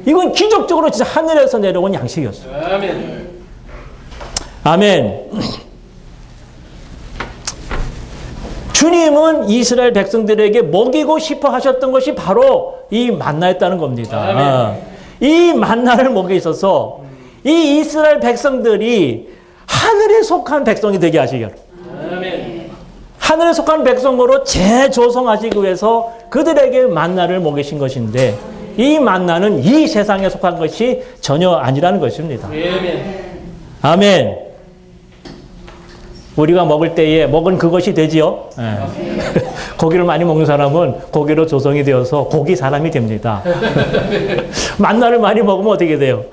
이건 기적적으로 진짜 하늘에서 내려온 양식이었어요. 아멘. 주님은 이스라엘 백성들에게 먹이고 싶어 하셨던 것이 바로 이 만나였다는 겁니다. 이 만나를 먹이셔서 이 이스라엘 백성들이 하늘에 속한 백성이 되게 하시기로. 하늘에 속한 백성으로 재조성하시기 위해서 그들에게 만나를 먹이신 것인데 이 만나는 이 세상에 속한 것이 전혀 아니라는 것입니다. 아멘. 우리가 먹을 때에 먹은 그것이 되지요. 네. 고기를 많이 먹는 사람은 고기로 조성이 되어서 고기 사람이 됩니다. 만나를 많이 먹으면 어떻게 돼요?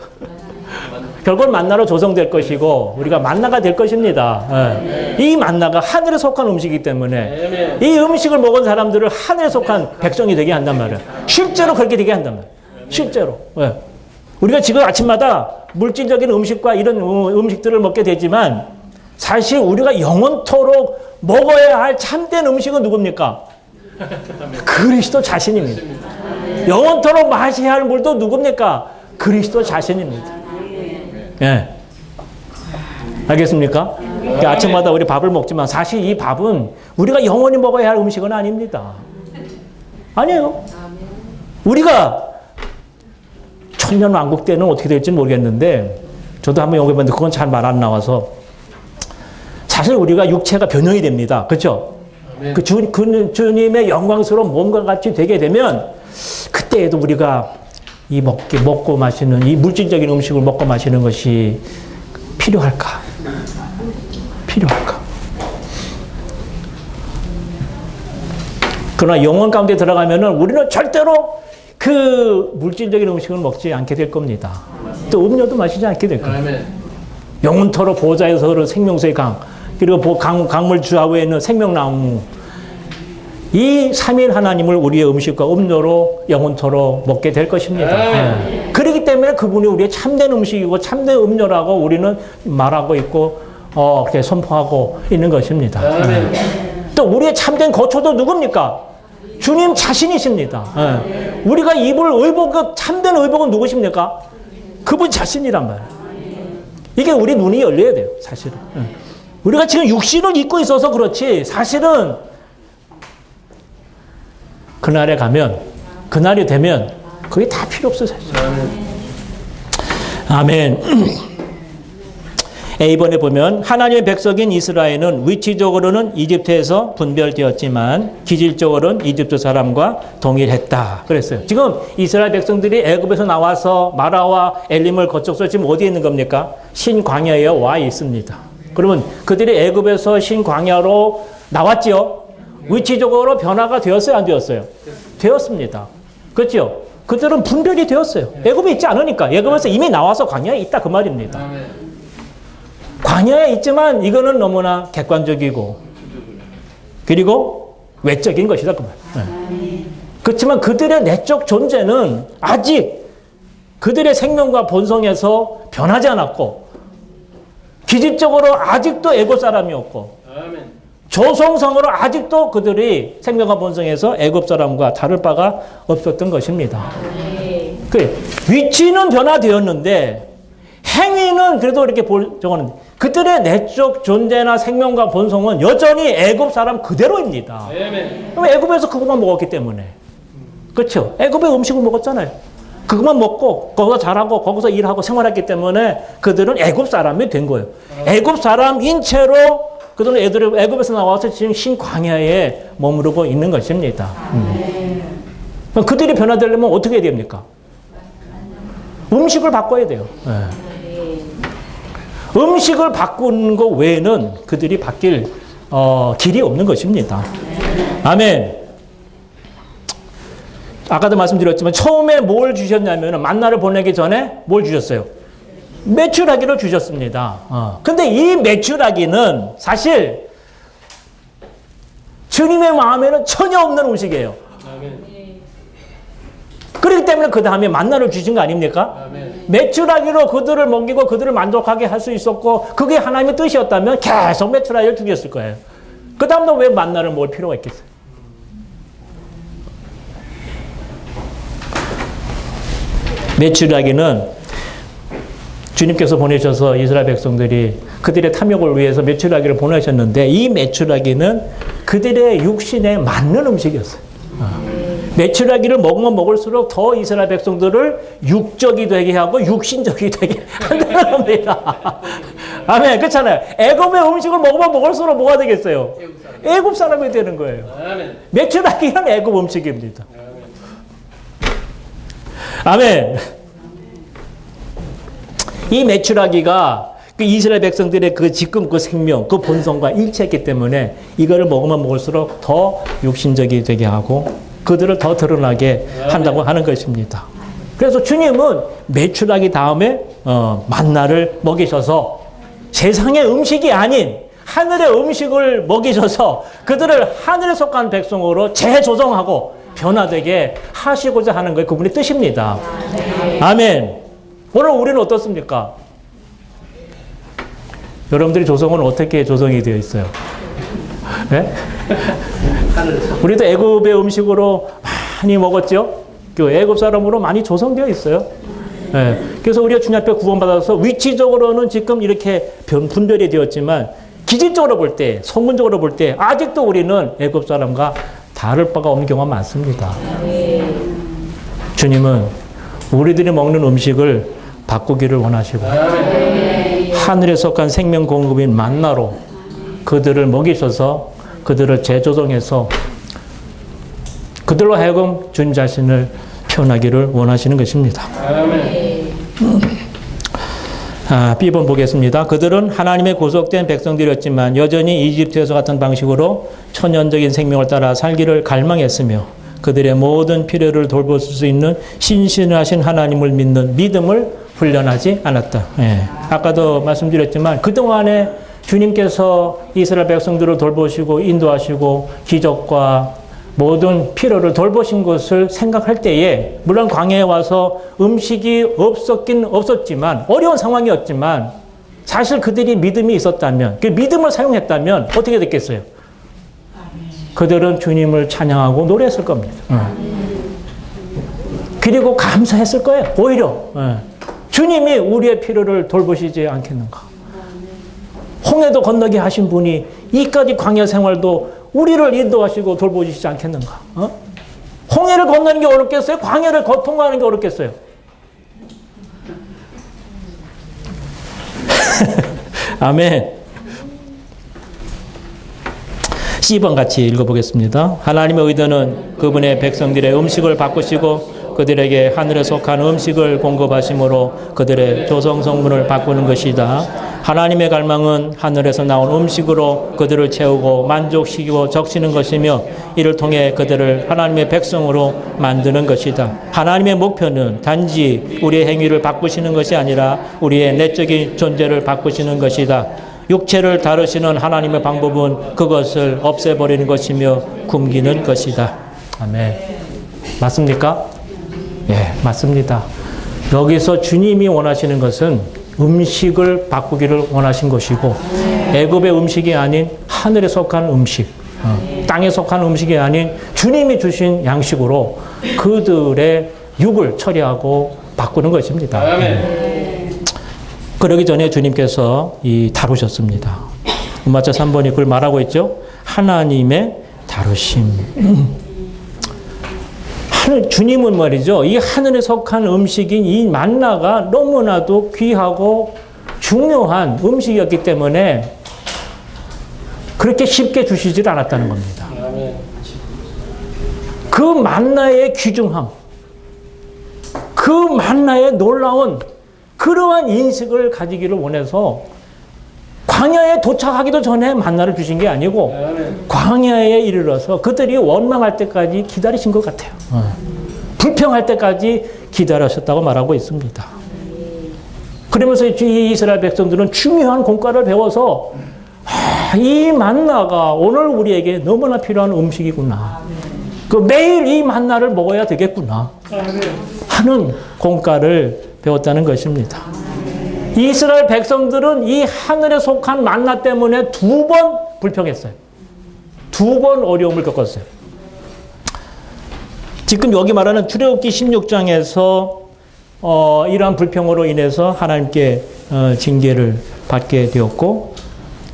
결국은 만나로 조성될 것이고 우리가 만나가 될 것입니다. 네. 이 만나가 하늘에 속한 음식이기 때문에 이 음식을 먹은 사람들을 하늘에 속한 백성이 되게 한단 말이에요. 실제로 그렇게 되게 한단 말이에요. 실제로. 네. 우리가 지금 아침마다 물질적인 음식과 이런 음식들을 먹게 되지만 사실 우리가 영원토록 먹어야 할 참된 음식은 누굽니까? 그리스도 자신입니다. 영원토록 마셔야 할 물도 누굽니까? 그리스도 자신입니다. 예. 알겠습니까? 그러니까 아침마다 우리 밥을 먹지만 사실 이 밥은 우리가 영원히 먹어야 할 음식은 아닙니다. 아니에요. 우리가 천년왕국 때는 어떻게 될지 모르겠는데 저도 한번 연구해봤는데 그건 잘 말 안 나와서 사실 우리가 육체가 변형이 됩니다. 그렇죠? 그 주님의 영광스러운 몸과 같이 되게 되면 그때에도 우리가 이 먹고 마시는 이 물질적인 음식을 먹고 마시는 것이 필요할까? 필요할까? 그러나 영혼 가운데 들어가면은 우리는 절대로 그 물질적인 음식을 먹지 않게 될 겁니다. 또 음료도 마시지 않게 될 겁니다. 영혼토록 보좌에서 흐르는 생명수의 강, 그리고 강물 좌우에 있는 생명나무, 이 삼위일 하나님을 우리의 음식과 음료로 영원토록 먹게 될 것입니다. 네. 그렇기 때문에 그분이 우리의 참된 음식이고 참된 음료라고 우리는 말하고 있고 이렇게 선포하고 있는 것입니다. 네. 또 우리의 참된 거처도 누굽니까? 주님 자신이십니다. 네. 우리가 입을 의복, 참된 의복은 누구십니까? 그분 자신이란 말이에요. 이게 우리 눈이 열려야 돼요, 사실은. 네. 우리가 지금 육신을 입고 있어서 그렇지 사실은 그날에 가면, 그날이 되면 그게 다 필요 없어요, 사실. 아멘. A번에 보면 하나님의 백성인 이스라엘은 위치적으로는 이집트에서 분별되었지만 기질적으로는 이집트 사람과 동일했다. 그랬어요. 지금 이스라엘 백성들이 애굽에서 나와서 마라와 엘림을 거쳐서 지금 어디에 있는 겁니까? 신광야에 와 있습니다. 그러면 그들이 애굽에서 신광야로 나왔지요? 위치적으로 변화가 되었어요? 안 되었어요? 되었습니다. 그렇죠? 그들은 분별이 되었어요. 애굽에 있지 않으니까. 애굽에서 이미 나와서 광야에 있다 그 말입니다. 광야에 있지만 이거는 너무나 객관적이고 그리고 외적인 것이다 그 말. 네. 그렇지만 그들의 내적 존재는 아직 그들의 생명과 본성에서 변하지 않았고 기질적으로 아직도 애굽 사람이었고 조성성으로 아직도 그들이 생명과 본성에서 애굽 사람과 다를 바가 없었던 것입니다. 그 위치는 변화되었는데 행위는 그래도 이렇게 적었는데 그들의 내적 존재나 생명과 본성은 여전히 애굽 사람 그대로입니다. 그럼 애굽에서 그것만 먹었기 때문에. 그렇죠? 애굽의 음식을 먹었잖아요. 그것만 먹고 거기서 자라고 거기서 일하고 생활했기 때문에 그들은 애굽 사람이 된 거예요. 애굽 사람인 채로 그들은 애굽에서 나와서 지금 신광야에 머무르고 있는 것입니다. 그럼 그들이 변화되려면 어떻게 해야 됩니까? 음식을 바꿔야 돼요. 네. 음식을 바꾸는 것 외에는 그들이 바뀔 길이 없는 것입니다. 아멘. 아까도 말씀드렸지만 처음에 뭘 주셨냐면 만나를 보내기 전에 뭘 주셨어요? 메추라기를 주셨습니다. 근데 이 메추라기는 사실 주님의 마음에는 전혀 없는 음식이에요. 그렇기 때문에 그 다음에 만나를 주신 거 아닙니까? 메추라기로 그들을 먹이고 그들을 만족하게 할 수 있었고 그게 하나님의 뜻이었다면 계속 메추라기를 주겠을 거예요. 그 다음에 왜 만나를 먹을 필요가 있겠어요? 메추라기는 주님께서 보내셔서 이스라엘 백성들이 그들의 탐욕을 위해서 메추라기를 보내셨는데 이 메추라기는 그들의 육신에 맞는 음식이었어요. 메추라기를 먹으면 먹을수록 더 이스라엘 백성들을 육적이 되게 하고 육신적이 되게 한다는 겁니다. 아멘. 그렇잖아요. 애굽의 음식을 먹으면 먹을수록 뭐가 되겠어요? 애굽 사람이 되는 거예요. 메추라기는 애굽 음식입니다. 아멘. 이 메추라기가 그 이스라엘 백성들의 그 지금 그 생명, 그 본성과 일치했기 때문에 이거를 먹으면 먹을수록 더 육신적이 되게 하고 그들을 더 드러나게 한다고 하는 것입니다. 그래서 주님은 메추라기 다음에 만나를 먹이셔서 세상의 음식이 아닌 하늘의 음식을 먹이셔서 그들을 하늘에 속한 백성으로 재조정하고 변화되게 하시고자 하는 게 그분의 뜻입니다. 아멘. 오늘 우리는 어떻습니까? 여러분들이 조성은 어떻게 조성이 되어 있어요? 네? 우리도 애굽의 음식으로 많이 먹었죠? 그 애굽 사람으로 많이 조성되어 있어요. 네. 그래서 우리가 주님 앞에 구원받아서 위치적으로는 지금 이렇게 분별이 되었지만 기질적으로 볼 때, 성분적으로 볼 때 아직도 우리는 애굽 사람과 다를 바가 없는 경우가 많습니다. 주님은 우리들이 먹는 음식을 바꾸기를 원하시고 하늘에 속한 생명 공급인 만나로 그들을 먹이셔서 그들을 재조정해서 그들로 하여금 주님 자신을 표현하기를 원하시는 것입니다. B번 보겠습니다. 그들은 하나님의 구속된 백성들이었지만 여전히 이집트에서 같은 방식으로 천연적인 생명을 따라 살기를 갈망했으며 그들의 모든 필요를 돌볼 수 있는 신실하신 하나님을 믿는 믿음을 훈련하지 않았다. 예. 아까도 말씀드렸지만 그동안에 주님께서 이스라엘 백성들을 돌보시고 인도하시고 기적과 모든 필요를 돌보신 것을 생각할 때에 물론 광야에 와서 음식이 없었긴 없었지만 어려운 상황이었지만 사실 그들이 믿음이 있었다면 그 믿음을 사용했다면 어떻게 됐겠어요? 그들은 주님을 찬양하고 노래했을 겁니다. 그리고 감사했을 거예요. 오히려 주님이 우리의 필요를 돌보시지 않겠는가. 홍해도 건너게 하신 분이 이까지 광야 생활도 우리를 인도하시고 돌보시지 않겠는가. 홍해를 건너는 게 어렵겠어요? 광야를 통과하는 게 어렵겠어요? 아멘. C번 같이 읽어보겠습니다. 하나님의 의도는 그분의 백성들의 음식을 바꾸시고 그들에게 하늘에 속한 음식을 공급하심으로 그들의 조성 성분을 바꾸는 것이다. 하나님의 갈망은 하늘에서 나온 음식으로 그들을 채우고 만족시키고 적시는 것이며 이를 통해 그들을 하나님의 백성으로 만드는 것이다. 하나님의 목표는 단지 우리의 행위를 바꾸시는 것이 아니라 우리의 내적인 존재를 바꾸시는 것이다. 육체를 다루시는 하나님의 방법은 그것을 없애버리는 것이며 굶기는 것이다. 아멘. 맞습니까? 예, 맞습니다. 여기서 주님이 원하시는 것은 음식을 바꾸기를 원하신 것이고 애굽의 음식이 아닌 하늘에 속한 음식, 땅에 속한 음식이 아닌 주님이 주신 양식으로 그들의 육을 처리하고 바꾸는 것입니다. 그러기 전에 주님께서 다루셨습니다. 음마차 3번이 그걸 말하고 있죠. 하나님의 다루심. 주님은 말이죠. 이 하늘에 속한 음식인 이 만나가 너무나도 귀하고 중요한 음식이었기 때문에 그렇게 쉽게 주시질 않았다는 겁니다. 그 만나의 귀중함, 그 만나의 놀라운 그러한 인식을 가지기를 원해서 광야에 도착하기도 전에 만나를 주신 게 아니고 광야에 이르러서 그들이 원망할 때까지 기다리신 것 같아요. 불평할 때까지 기다리셨다고 말하고 있습니다. 그러면서 이 이스라엘 백성들은 중요한 공과를 배워서 이 만나가 오늘 우리에게 너무나 필요한 음식이구나. 매일 이 만나를 먹어야 되겠구나 하는 공과를 배웠다는 것입니다. 이스라엘 백성들은 이 하늘에 속한 만나 때문에 2번 불평했어요. 2번 어려움을 겪었어요. 지금 여기 말하는 출애굽기 16장에서 이러한 불평으로 인해서 하나님께 징계를 받게 되었고,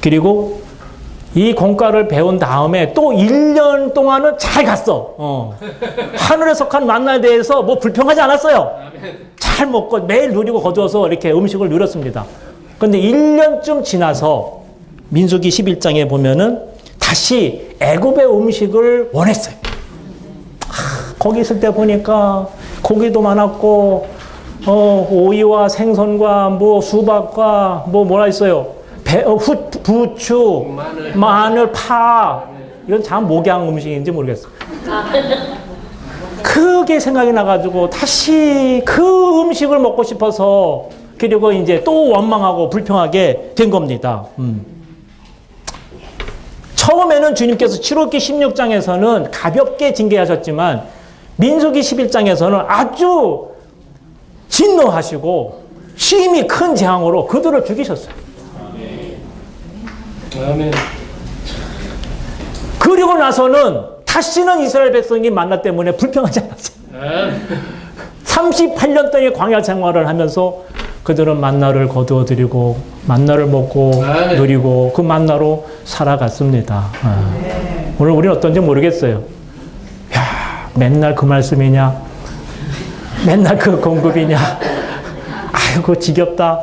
그리고 이 공과를 배운 다음에 또 1년 동안은 잘 갔어. 하늘에 속한 만나에 대해서 뭐 불평하지 않았어요. 잘 먹고 매일 누리고 거두어서 이렇게 음식을 누렸습니다. 그런데 1년쯤 지나서 민수기 11장에 보면은 다시 애굽의 음식을 원했어요. 거기 있을 때 보니까 고기도 많았고, 오이와 생선과 뭐 수박과 뭐라 있어요. 부추, 마늘, 파. 이건 참 목양 음식인지 모르겠어요. 그게 생각이 나가지고 다시 그 음식을 먹고 싶어서 그리고 이제 또 원망하고 불평하게 된 겁니다. 처음에는 주님께서 출애굽기 16장에서는 가볍게 징계하셨지만 민수기 11장에서는 아주 진노하시고 심히 큰 재앙으로 그들을 죽이셨어요. 아멘. 그리고 나서는 다시는 이스라엘 백성이 만나 때문에 불평하지 않았어요. 38년 동안 광야 생활을 하면서 그들은 만나를 거두어들이고 만나를 먹고 누리고 그 만나로 살아갔습니다. 오늘 우리는 어떤지 모르겠어요. 야, 맨날 그 말씀이냐? 맨날 그 공급이냐? 아이고 지겹다.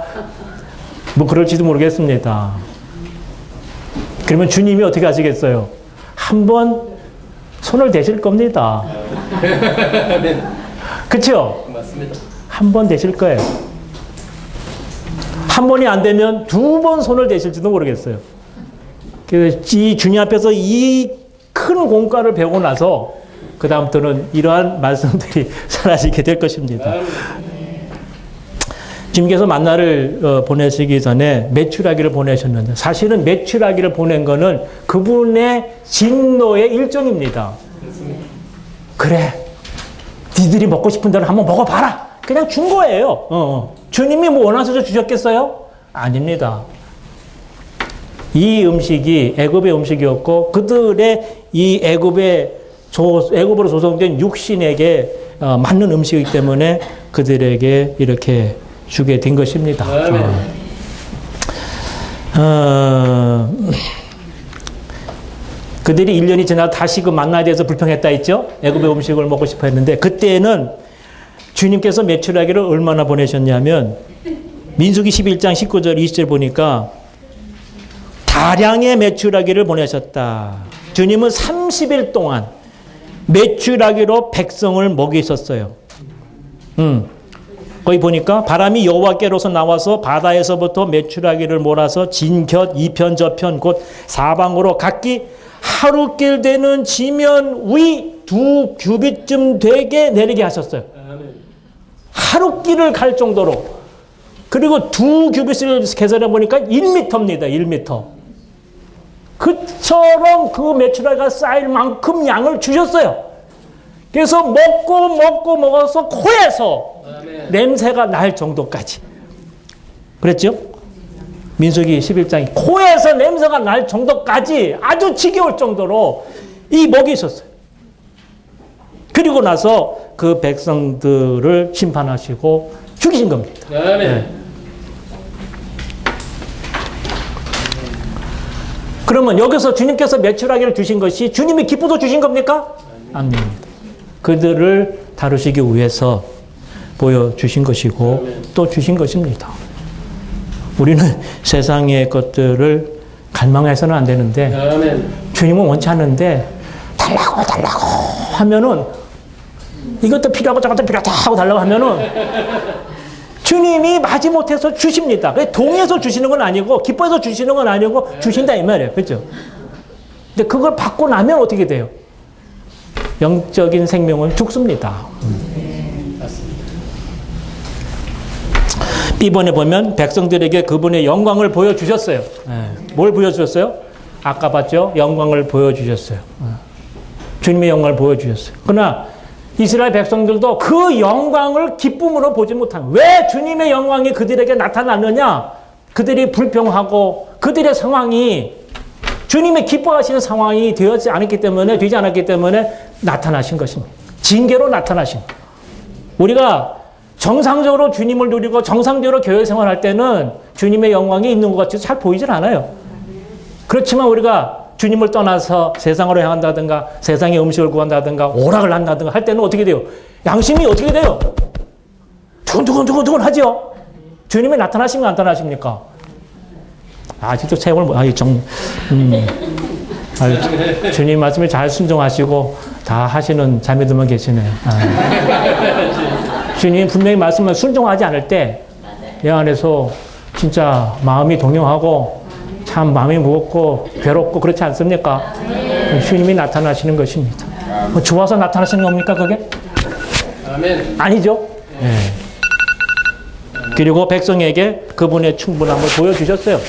뭐 그럴지도 모르겠습니다. 그러면 주님이 어떻게 하시겠어요? 한번 손을 대실 겁니다. 그렇죠? 맞습니다. 한 번 대실 거예요. 한 번이 안 되면 2번 손을 대실지도 모르겠어요. 그래서 이 주님 앞에서 이 큰 공과를 배우고 나서 그 다음부터는 이러한 말씀들이 사라지게 될 것입니다. 주님께서 만나를 보내시기 전에 메추라기를 보내셨는데 사실은 메추라기를 보낸 거는 그분의 진노의 일종입니다. 그래, 니들이 먹고 싶은 대로 한번 먹어봐라. 그냥 준 거예요. 주님이 뭐 원하셔서 주셨겠어요? 아닙니다. 이 음식이 애굽의 음식이었고 그들의 이 애굽으로 조성된 육신에게 맞는 음식이기 때문에 그들에게 이렇게 주게 된 것입니다. 그들이 1년이 지나 다시 그 만나에 대해서 불평했다 했죠? 애굽의 음식을 먹고 싶어 했는데 그때는 주님께서 메추라기를 얼마나 보내셨냐면 민수기 11장 19절 20절 보니까 다량의 메추라기를 보내셨다. 주님은 30일 동안 메추라기로 백성을 먹이셨어요. 거기 보니까 바람이 여호와께로서 나와서 바다에서부터 메추라기를 몰아서 진곁 이편 저편 곧 사방으로 각기 하루길 되는 지면 위 2규빗쯤 되게 내리게 하셨어요. 하루길을 갈 정도로. 그리고 2규빗을 계산해 보니까 1m입니다. 1m. 그처럼 그 메추라기가 쌓일 만큼 양을 주셨어요. 그래서 먹어서 코에서 냄새가 날 정도까지. 그랬죠? 민수기 11장이 코에서 냄새가 날 정도까지 아주 지겨울 정도로 이 먹이셨어요. 그리고 나서 그 백성들을 심판하시고 죽이신 겁니다. 네. 그러면 여기서 주님께서 메추라기를 주신 것이 주님이 기뻐서 주신 겁니까? 아닙니다. 그들을 다루시기 위해서 보여주신 것이고 또 주신 것입니다. 우리는 세상의 것들을 갈망해서는 안 되는데 주님은 원치 않는데 달라고 하면은 이것도 필요하고 저것도 필요하다 하고 달라고 하면은 주님이 마지못해서 주십니다. 동의해서 주시는 건 아니고 기뻐해서 주시는 건 아니고 주신다 이 말이에요. 그렇죠? 근데 그걸 받고 나면 어떻게 돼요? 영적인 생명은 죽습니다. 이번에 보면 백성들에게 그분의 영광을 보여주셨어요. 뭘 보여주셨어요? 아까 봤죠? 영광을 보여주셨어요. 주님의 영광을 보여주셨어요. 그러나 이스라엘 백성들도 그 영광을 기쁨으로 보지 못하는. 왜 주님의 영광이 그들에게 나타났느냐? 그들이 불평하고 그들의 상황이 주님의 기뻐하시는 상황이 되지 않았기 때문에 나타나신 것입니다. 징계로 나타나신. 우리가 정상적으로 주님을 누리고 정상적으로 교회 생활할 때는 주님의 영광이 있는 것 같이 잘 보이질 않아요. 그렇지만 우리가 주님을 떠나서 세상으로 향한다든가 세상의 음식을 구한다든가 오락을 한다든가 할 때는 어떻게 돼요? 양심이 어떻게 돼요? 두근두근 하죠? 주님이 나타나시면 안 나타나십니까? 아직도 체험을 주님 말씀에 잘 순종하시고 다 하시는 자매들만 계시네요. 주님 분명히 말씀을 순종하지 않을 때 내 안에서 진짜 마음이 동요하고 참 마음이 무겁고 괴롭고 그렇지 않습니까? 주님이 나타나시는 것입니다. 좋아서 나타나시는 겁니까 그게? 아니죠. 네. 그리고 백성에게 그분의 충분함을 보여주셨어요.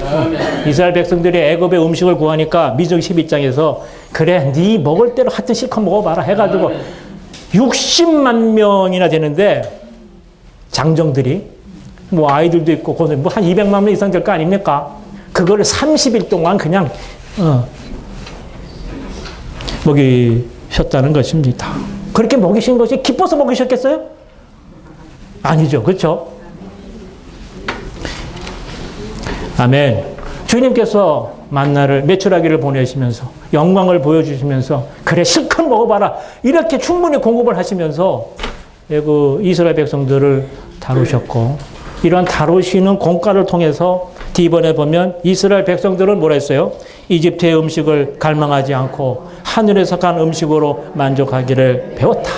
이스라엘 백성들이 애굽의 음식을 구하니까 민수기 12장에서 그래 네 먹을 대로 하여튼 실컷 먹어봐라 해가지고 60만 명이나 되는데 장정들이 뭐 아이들도 있고 뭐 한 200만 명 이상 될 거 아닙니까? 그거를 30일 동안 그냥 먹이셨다는 것입니다. 그렇게 먹이신 것이 기뻐서 먹이셨겠어요? 아니죠. 그렇죠? 아멘. 주님께서 만나를 메추라기를 보내시면서 영광을 보여주시면서 그래 실컷 먹어봐라 이렇게 충분히 공급을 하시면서 그 이스라엘 백성들을 다루셨고 이러한 다루시는 공과를 통해서 뒤번에 보면 이스라엘 백성들은 뭐라 했어요? 이집트의 음식을 갈망하지 않고 하늘에서 간 음식으로 만족하기를 배웠다.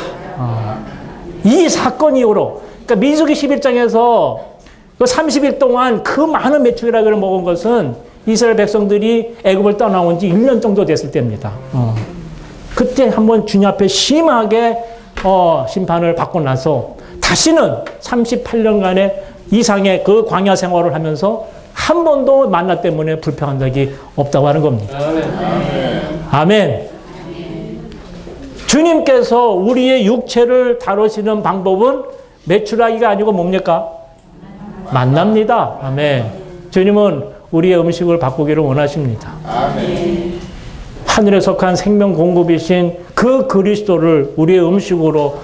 이 사건 이후로 그러니까 민수기 11장에서 그 30일 동안 그 많은 메추라기를 먹은 것은 이스라엘 백성들이 애굽을 떠나온 지 1년 정도 됐을 때입니다. 그때 한번 주님 앞에 심하게 심판을 받고 나서 다시는 38년간의 이상의 그 광야 생활을 하면서 한 번도 만나 때문에 불평한 적이 없다고 하는 겁니다. 아멘. 주님께서 우리의 육체를 다루시는 방법은 메추라기가 아니고 뭡니까? 만납니다. 아멘. 주님은 우리의 음식을 바꾸기를 원하십니다. 아멘. 하늘에 속한 생명 공급이신 그 그리스도를 우리의 음식으로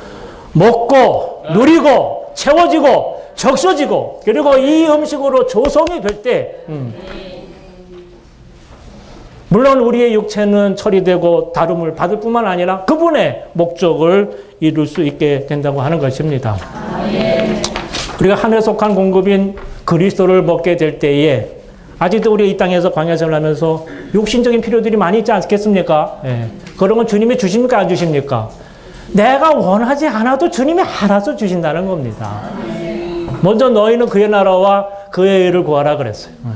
먹고 누리고 채워지고 적셔지고 그리고 이 음식으로 조성이 될 때 물론 우리의 육체는 처리되고 다름을 받을 뿐만 아니라 그분의 목적을 이룰 수 있게 된다고 하는 것입니다. 우리가 하늘에 속한 공급인 그리스도를 먹게 될 때에 아직도 우리 이 땅에서 광야 생활을 하면서 육신적인 필요들이 많이 있지 않겠습니까? 예. 그런 건 주님이 주십니까? 안 주십니까? 내가 원하지 않아도 주님이 알아서 주신다는 겁니다. 먼저 너희는 그의 나라와 그의 의를 구하라 그랬어요. 예.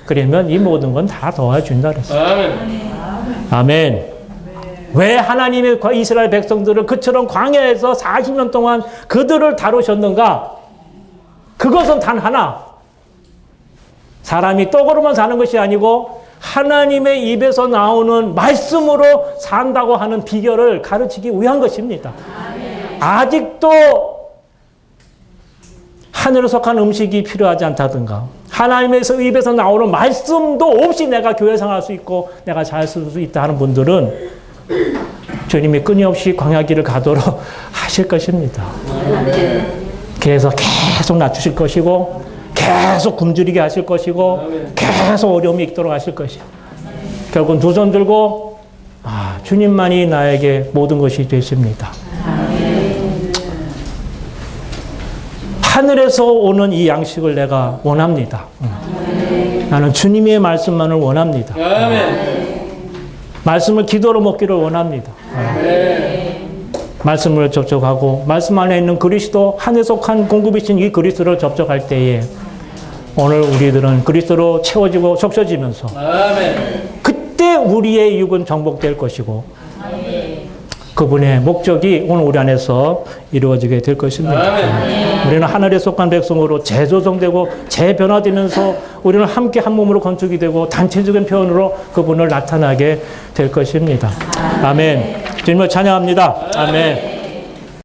그러면 이 모든 건 다 도와준다 그랬어요. 아멘. 아멘. 왜 하나님의 이스라엘 백성들을 그처럼 광야에서 40년 동안 그들을 다루셨는가? 그것은 단 하나. 사람이 떡으로만 사는 것이 아니고 하나님의 입에서 나오는 말씀으로 산다고 하는 비결을 가르치기 위한 것입니다. 아직도 하늘에 속한 음식이 필요하지 않다든가 하나님의 입에서 나오는 말씀도 없이 내가 교회 생활할 수 있고 내가 잘 쓸 수 있다 하는 분들은 주님이 끊임없이 광야길을 가도록 하실 것입니다. 계속 낮추실 것이고 계속 굶주리게 하실 것이고 계속 어려움이 있도록 하실 것이고 결국은 두 손 들고 주님만이 나에게 모든 것이 되십니다. 하늘에서 오는 이 양식을 내가 원합니다. 나는 주님의 말씀만을 원합니다. 말씀을 기도로 먹기를 원합니다. 말씀을 접촉하고 말씀 안에 있는 그리스도 하늘에 속한 공급이신 이 그리스도를 접촉할 때에 오늘 우리들은 그리스도로 채워지고 적셔지면서 그때 우리의 육은 정복될 것이고 그분의 목적이 오늘 우리 안에서 이루어지게 될 것입니다. 우리는 하늘에 속한 백성으로 재조성되고 재변화되면서 우리는 함께 한 몸으로 건축이 되고 단체적인 표현으로 그분을 나타나게 될 것입니다. 아멘. 주님을 찬양합니다. 아멘.